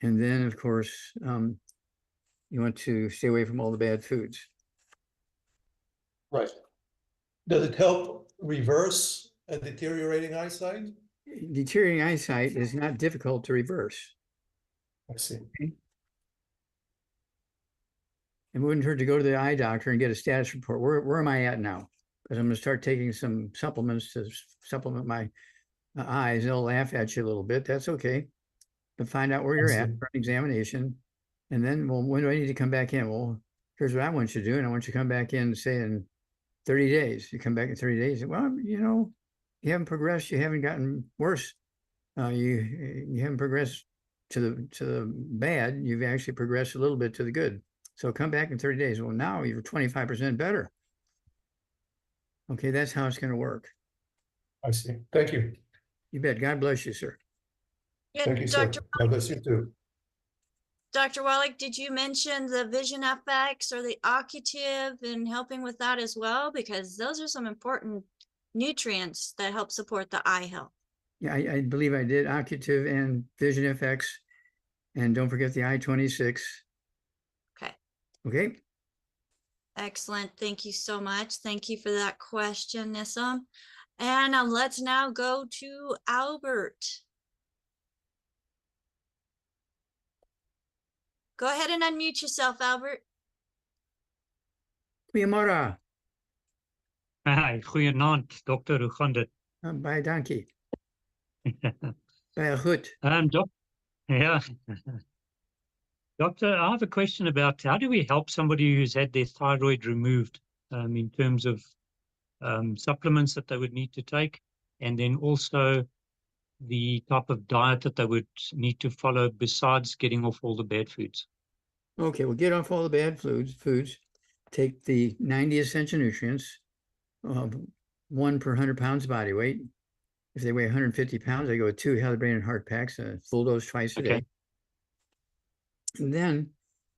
and then, of course, you want to stay away from all the bad foods. Right. Does it help reverse a deteriorating eyesight? Deteriorating eyesight is not difficult to reverse. I see. It wouldn't hurt to go to the eye doctor and get a status report. Where am I at now? Because I'm going to start taking some supplements to supplement my eyes. They'll laugh at you a little bit. That's okay. But find out where you're at for an examination. And then, well, when do I need to come back in? Well, here's what I want you to do. And I want you to come back in, say, in 30 days. You come back in 30 days. Well, you know, you haven't progressed. You haven't gotten worse. You haven't progressed to the bad. You've actually progressed a little bit to the good. So come back in 30 days. Well, now you're 25% better. Okay, that's how it's going to work. I see. Thank you. You bet. God bless you, sir. Yeah, Thank you, sir. God bless you too. Dr. Wallach, did you mention the Vision FX or the occutive and helping with that as well? Because those are some important nutrients that help support the eye health. Yeah, I believe I did occutive and Vision FX. And don't forget the I-26. Okay. Okay. Excellent. Thank you so much. Thank you for that question, Nissim. And let's now go to Albert. Go ahead and unmute yourself, Albert. Goeiemorgen. Hi, goeienaand, dokter, hoe gaan dit? Baie dankie. Baie goed. Yeah. Doctor, I have a question about how do we help somebody who's had their thyroid removed in terms of supplements that they would need to take, and then also the type of diet that they would need to follow besides getting off all the bad foods. Okay, well, get off all the bad foods. Take the 90 essential nutrients, 1 per 100 pounds body weight. If they weigh 150 pounds, I go with 2 healthy brain and heart packs, a full dose twice a day. And then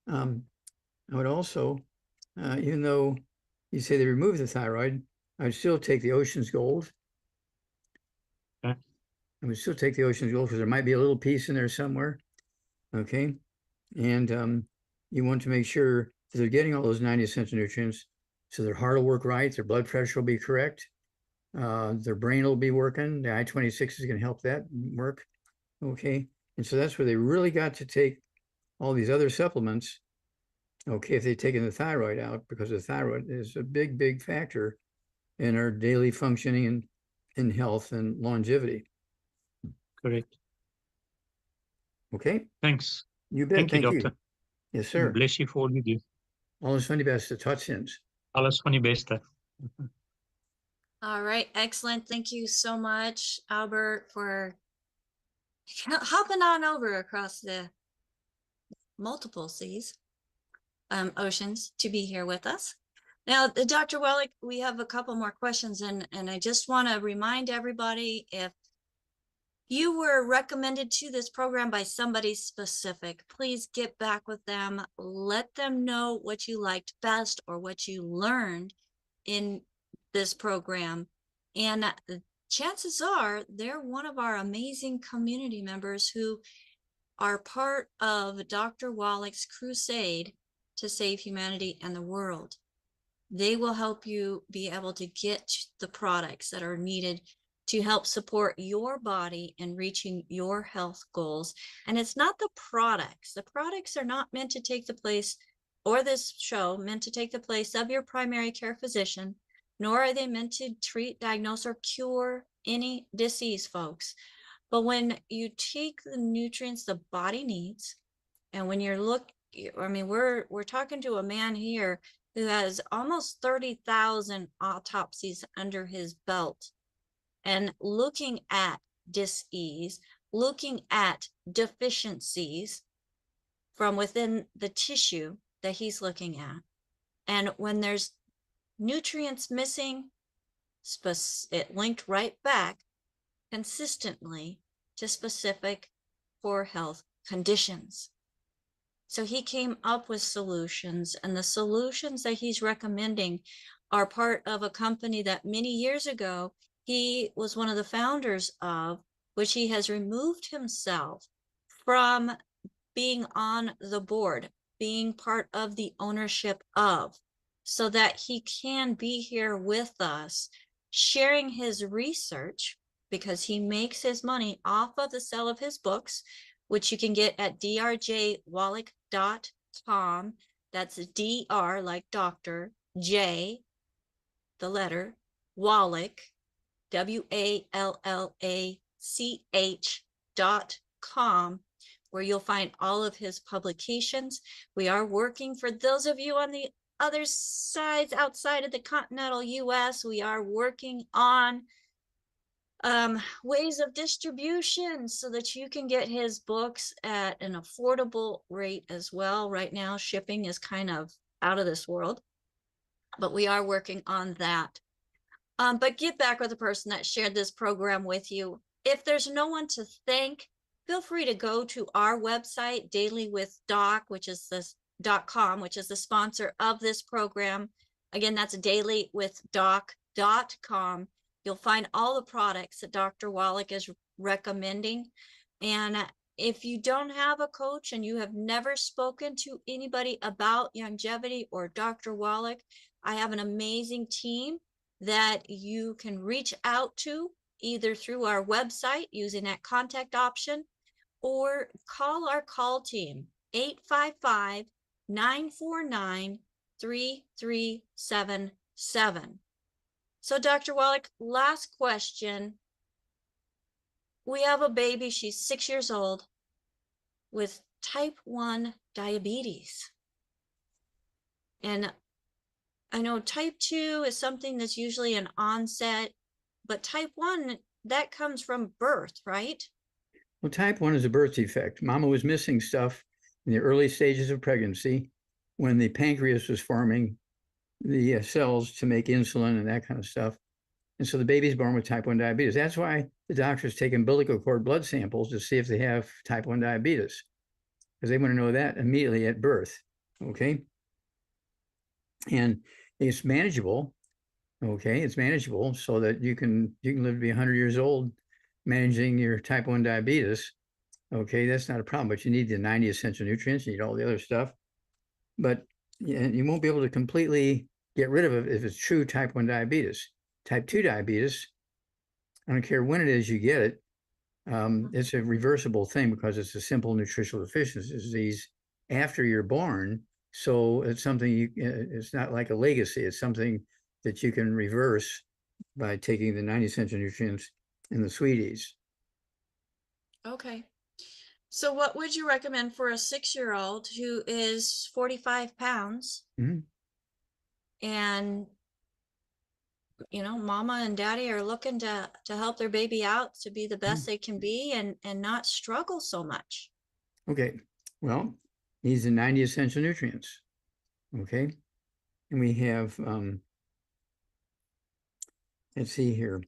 I would also, even though you say they remove the thyroid, I would still take the Ocean's Gold. Okay. I would still take the Ocean's Gold because there might be a little piece in there somewhere. Okay. And you want to make sure that they're getting all those 90 essential nutrients. So their heart will work right, their blood pressure will be correct, their brain will be working. The I-26 is going to help that work. Okay. And so that's where they really got to take all these other supplements. Okay, if they've taken the thyroid out, because the thyroid is a big, big factor in our daily functioning and in health and longevity. Correct. Okay, Thanks. you bet. Thank you, Thank you. doctor. Yes, sir. Bless you for all you do. Alles van die beste. Tot ziens. Alles van die beste. All right, excellent. Thank you so much, Albert, for hopping on over across the multiple seas, oceans to be here with us. Now, Dr. Wallach, we have a couple more questions, and I just want to remind everybody, if you were recommended to this program by somebody specific, please get back with them. Let them know what you liked best or what you learned in this program. And chances are they're one of our amazing community members who are part of Dr. Wallach's crusade to save humanity and the world. They will help you be able to get the products that are needed to help support your body in reaching your health goals. And it's not the products. The products are not meant to take the place, or this show meant to take the place of your primary care physician, nor are they meant to treat, diagnose, or cure any disease, folks. But when you take the nutrients the body needs, and when you're we're talking to a man here who has almost 30,000 autopsies under his belt, and looking at dis-ease, looking at deficiencies from within the tissue that he's looking at. And when there's nutrients missing, it linked right back consistently to specific poor health conditions. So he came up with solutions, and the solutions that he's recommending are part of a company that many years ago he was one of the founders of, which he has removed himself from being on the board, being part of the ownership of, so that he can be here with us, sharing his research, because he makes his money off of the sale of his books, which you can get at drjwallach.com. That's DR like doctor, J, the letter, Wallach, WALLACH.com, where you'll find all of his publications. We are working, for those of you on the other sides outside of the continental US, we are working on ways of distribution so that you can get his books at an affordable rate as well. Right now, shipping is kind of out of this world, but we are working on that. But get back with the person that shared this program with you. If there's no one to thank, feel free to go to our website, dailywithdoc, which is this .com, which is the sponsor of this program. Again, that's dailywithdoc.com. You'll find all the products that Dr. Wallach is recommending. And if you don't have a coach and you have never spoken to anybody about longevity or Dr. Wallach, I have an amazing team that you can reach out to, either through our website using that contact option, or call our call team, 855-949-3377. So Dr. Wallach, last question. We have a baby, she's 6 years old, with type 1 diabetes. And I know type 2 is something that's usually an onset, but type 1, that comes from birth, right? Well, type 1 is a birth defect. Mama was missing stuff in the early stages of pregnancy when the pancreas was forming the cells to make insulin and that kind of stuff. And so the baby's born with type 1 diabetes. That's why the doctors take umbilical cord blood samples to see if they have type 1 diabetes, because they want to know that immediately at birth. Okay. And it's manageable. Okay. It's manageable so that you can live to be 100 years old managing your type 1 diabetes. Okay. That's not a problem, but you need the 90 essential nutrients, you need all the other stuff. But you won't be able to completely get rid of it if it's true type 1 diabetes. Type 2 diabetes, I don't care when it is you get it, it's a reversible thing because it's a simple nutritional deficiency disease after you're born. So it's something it's not like a legacy. It's something that you can reverse by taking the 90 essential nutrients and the sweeties. Okay. So what would you recommend for a 6-year-old who is 45 pounds Mhm. and mama and daddy are looking to help their baby out to be the best they can be and not struggle so much? Okay, well, these are 90 essential nutrients. Okay, and we have, let's see here.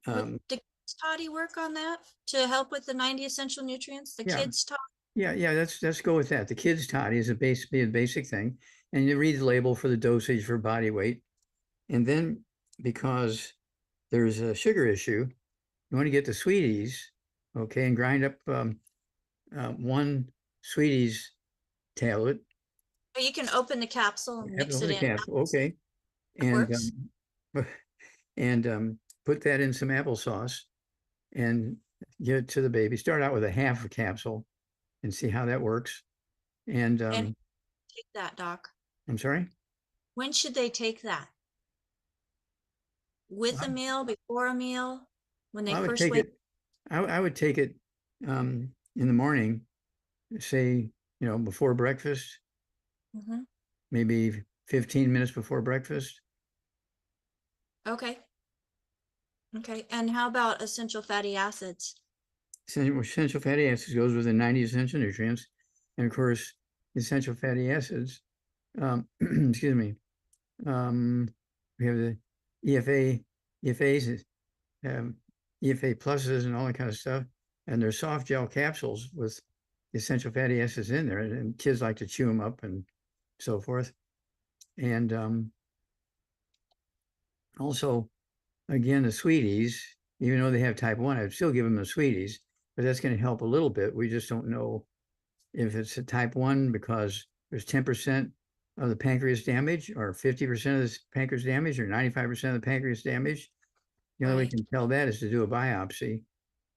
Would the kids toddy work on that to help with the 90 essential nutrients? The Yeah. kids toddy? Yeah, let's go with that. The kids' toddy is basically a basic thing, and you read the label for the dosage for body weight, and then because there's a sugar issue, you want to get the sweeties, okay, and grind up 1 sweeties tablet. Or you can open the capsule and mix it in. Okay, That and works. put that in some applesauce and give it to the baby. Start out with a half a capsule and see how that works. And And take that, Doc. I'm sorry? When should they take that? With a meal, before a meal, when they I would first take wake? it, I would take it in the morning, say, before breakfast, Mhm. maybe 15 minutes before breakfast. Okay. Okay. And how about essential fatty acids? Essential fatty acids goes with the 90 essential nutrients. And of course, essential fatty acids, excuse me, we have the EFAs, EFA pluses and all that kind of stuff. And they're soft gel capsules with essential fatty acids in there. And kids like to chew them up and so forth. And also, again, the sweeties, even though they have type 1, I'd still give them the sweeties, but that's going to help a little bit. We just don't know if it's a type 1 because there's 10% of the pancreas damage or 50% of the pancreas damage or 95% of the pancreas damage. The only way we can tell that is to do a biopsy.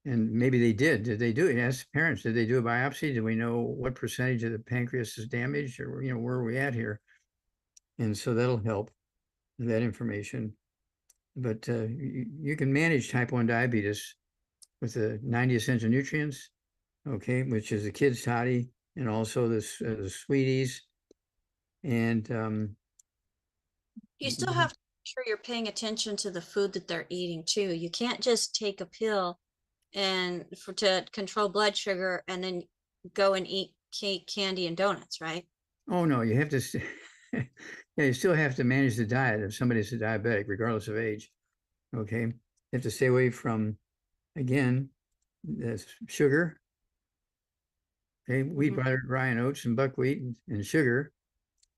And maybe they did. Did they do it? Ask parents, did they do a biopsy? Do we know what percentage of the pancreas is damaged or, where are we at here? And so that'll help, that information. But you can manage type 1 diabetes with the 90 essential nutrients, okay, which is the kids' toddy and also the sweeties. And You still have to make sure you're paying attention to the food that they're eating too. You can't just take a pill to control blood sugar and then go and eat cake, candy, and donuts, right? oh no, you have to, yeah, you still have to manage the diet if somebody's a diabetic, regardless of age. Okay, you have to stay away from, again, the sugar. Okay, wheat, butter, rye, and oats, and buckwheat, and sugar,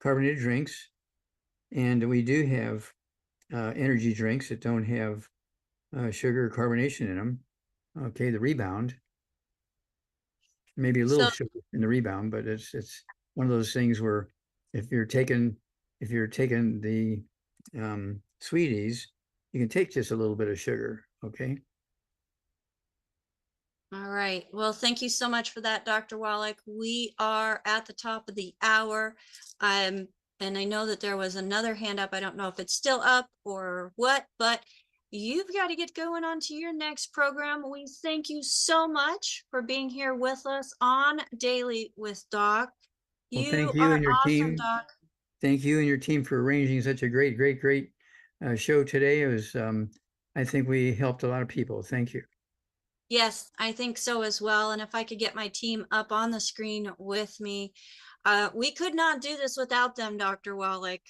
carbonated drinks, and we do have energy drinks that don't have sugar or carbonation in them. Okay, the Rebound, maybe a little So sugar in the Rebound, but it's one of those things where if you're taking the sweeties, you can take just a little bit of sugar. Okay. all right. Well, thank you so much for that, Dr. Wallach. We are at the top of the hour. And I know that there was another hand up. I don't know if it's still up or what, but you've got to get going on to your next program. We thank you so much for being here with us on Daily with Doc. Well, You thank you are and your awesome, team. Doc. Thank you and your team for arranging such a great show today. It was, I think we helped a lot of people. Thank you. Yes, I think so as well. And if I could get my team up on the screen with me, we could not do this without them, Dr. Wallach.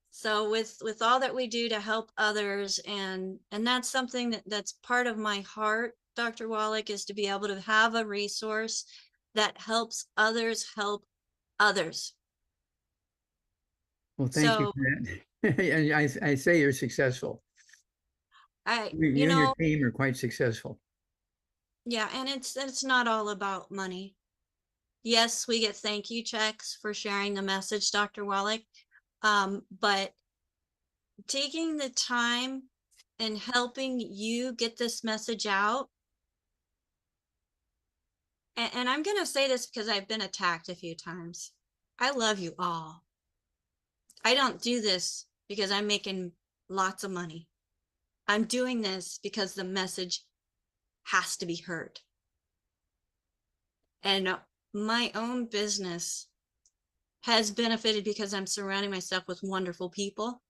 So with all that we do to help others, and that's something that's part of my heart, Dr. Wallach, is to be able to have a resource that helps others help others. Well, thank you So for that. And I say you're successful. You and your team are quite successful. yeah, and it's not all about money. Yes, we get thank you checks for sharing the message, Dr. Wallach. But taking the time and helping you get this message out. And I'm going to say this because I've been attacked a few times. I love you all. I don't do this because I'm making lots of money. I'm doing this because the message has to be heard. And my own business has benefited because I'm surrounding myself with wonderful people.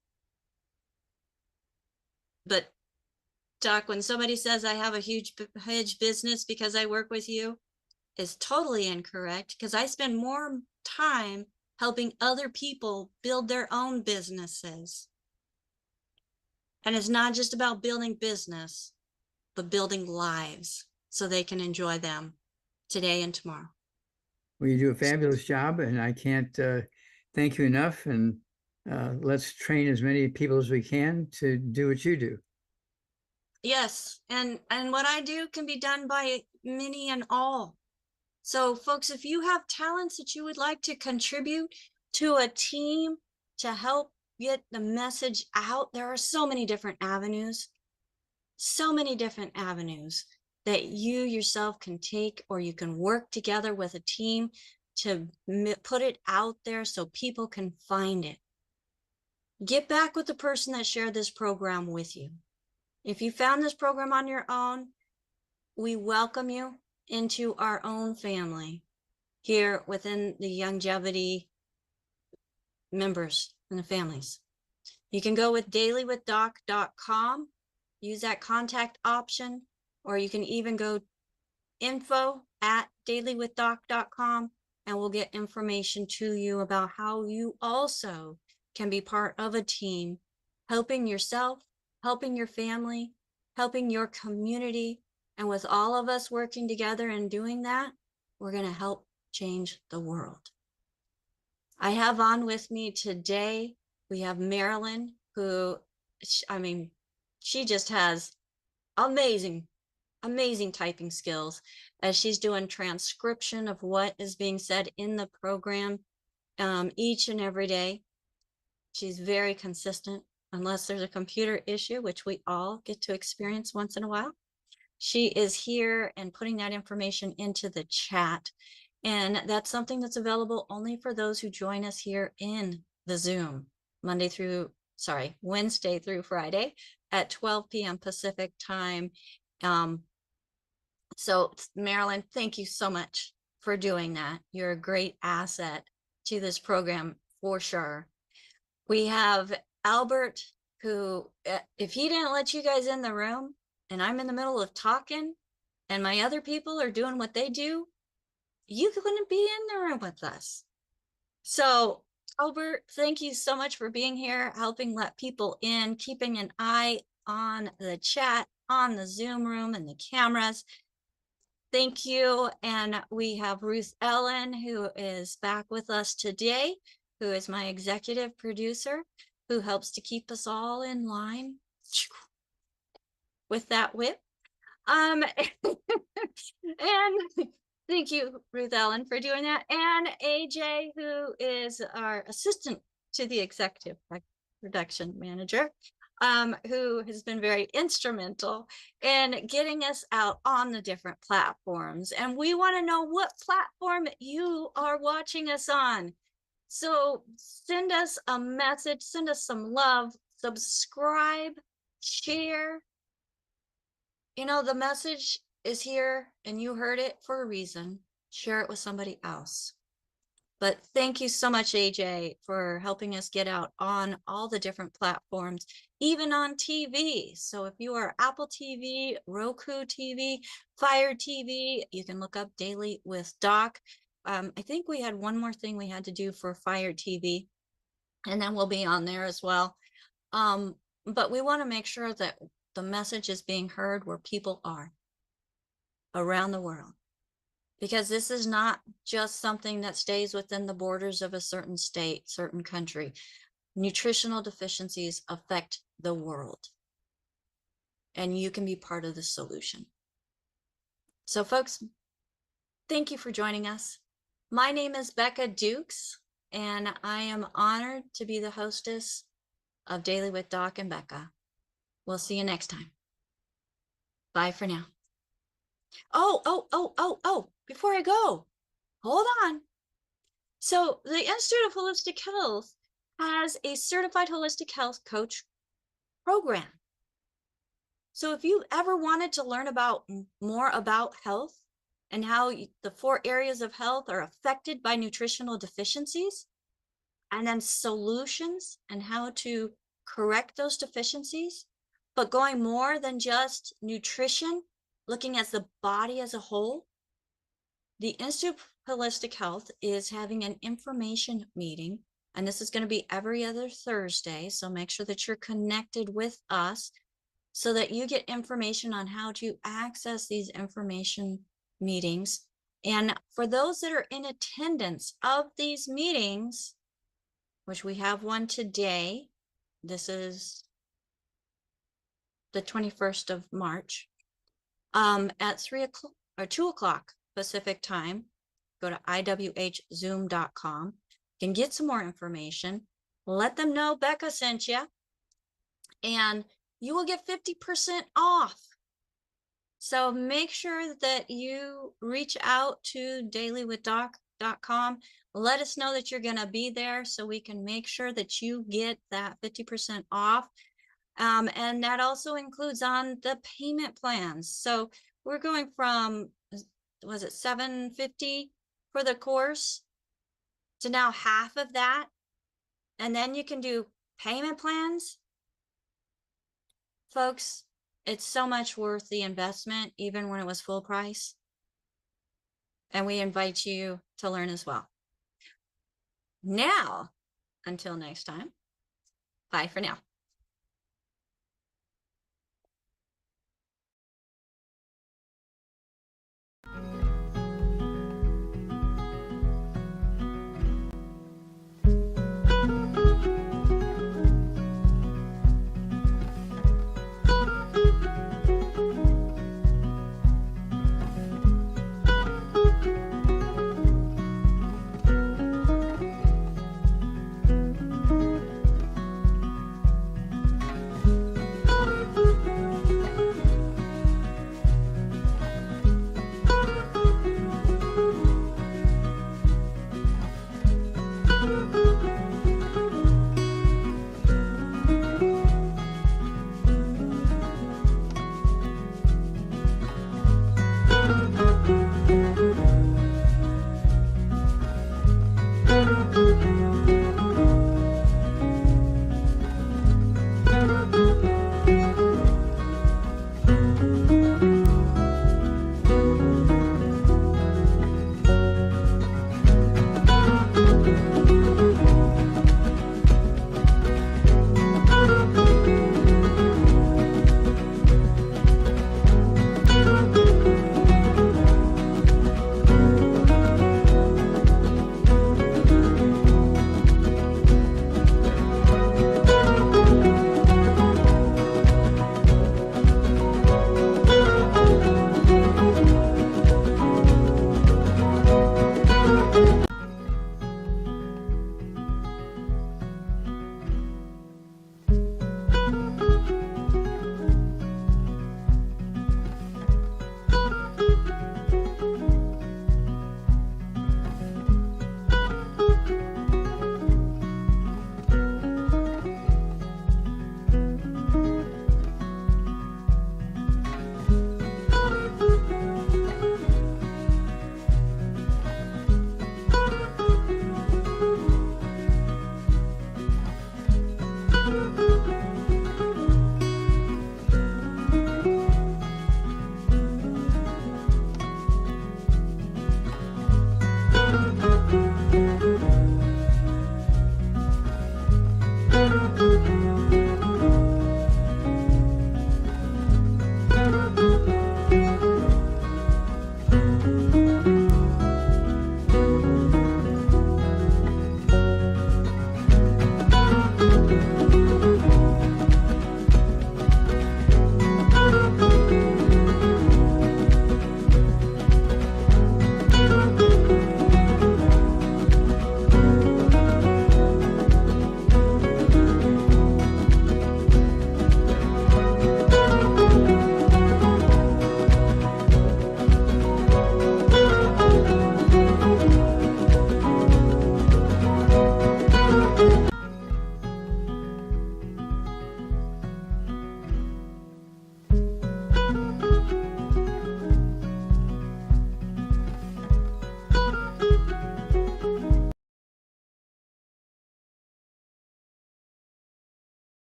But Doc, when somebody says I have a huge business because I work with you, is totally incorrect, because I spend more time helping other people build their own businesses. And it's not just about building business, but building lives so they can enjoy them today and tomorrow. Well, you do a fabulous job, and I can't thank you enough. And let's train as many people as we can to do what you do. Yes, and what I do can be done by many and all. So folks, if you have talents that you would like to contribute to a team to help get the message out, there are so many different avenues that you yourself can take, or you can work together with a team to put it out there so people can find it. Get back with the person that shared this program with you. If you found this program on your own, we welcome you into our own family here within the longevity members and the families. You can go with dailywithdoc.com, use that contact option, or you can even go info@dailywithdoc.com, and we'll get information to you about how you also can be part of a team, helping yourself, helping your family, helping your community. And with all of us working together and doing that, we're going to help change the world. I have on with me today, we have Marilyn, who, she just has amazing typing skills as she's doing transcription of what is being said in the program each and every day. She's very consistent, unless there's a computer issue, which we all get to experience once in a while. She is here and putting that information into the chat. And that's something that's available only for those who join us here in the Zoom, Wednesday through Friday at 12 p.m. Pacific time. So Marilyn, thank you so much for doing that. You're a great asset to this program for sure. We have Albert, who, if he didn't let you guys in the room and I'm in the middle of talking and my other people are doing what they do, you couldn't be in the room with us. So Albert, thank you so much for being here, helping let people in, keeping an eye on the chat, on the Zoom room and the cameras. Thank you. And we have Ruth Ellen, who is back with us today, who is my executive producer, who helps to keep us all in line with that whip. And thank you, Ruth Ellen, for doing that. And AJ, who is our assistant to the executive production manager, who has been very instrumental in getting us out on the different platforms. And we want to know what platform you are watching us on. So send us a message, send us some love, subscribe, share. You know, the message is here and you heard it for a reason. Share it with somebody else. But thank you so much, AJ, for helping us get out on all the different platforms, even on TV. So if you are Apple TV, Roku TV, Fire TV, you can look up Daily with Doc. I think we had one more thing we had to do for Fire TV, and then we'll be on there as well. But we want to make sure that the message is being heard where people are around the world, because this is not just something that stays within the borders of a certain state, certain country. Nutritional deficiencies affect the world, and you can be part of the solution. So folks, thank you for joining us. My name is Becca Dukes, and I am honored to be the hostess of Daily with Doc and Becca. We'll see you next time. Bye for now. Oh, before I go, hold on. So the Institute of Holistic Health has a certified holistic health coach program. So if you ever wanted to learn about more about health and how the 4 areas of health are affected by nutritional deficiencies, and then solutions and how to correct those deficiencies, but going more than just nutrition, looking at the body as a whole, the Institute of Holistic Health is having an information meeting, and this is going to be every other Thursday. So make sure that you're connected with us so that you get information on how to access these information meetings. And for those that are in attendance of these meetings, which we have one today, this is the 21st of March, at 3 o'clock or 2 o'clock Pacific time, go to iwhzoom.com. You can get some more information. Let them know Becca sent you, and you will get 50% off. So make sure that you reach out to dailywithdoc.com. Let us know that you're going to be there so we can make sure that you get that 50% off. And that also includes on the payment plans. So we're going from, was it $750 for the course to now half of that? And then you can do payment plans. Folks, it's so much worth the investment, even when it was full price. And we invite you to learn as well. Now, until next time, bye for now.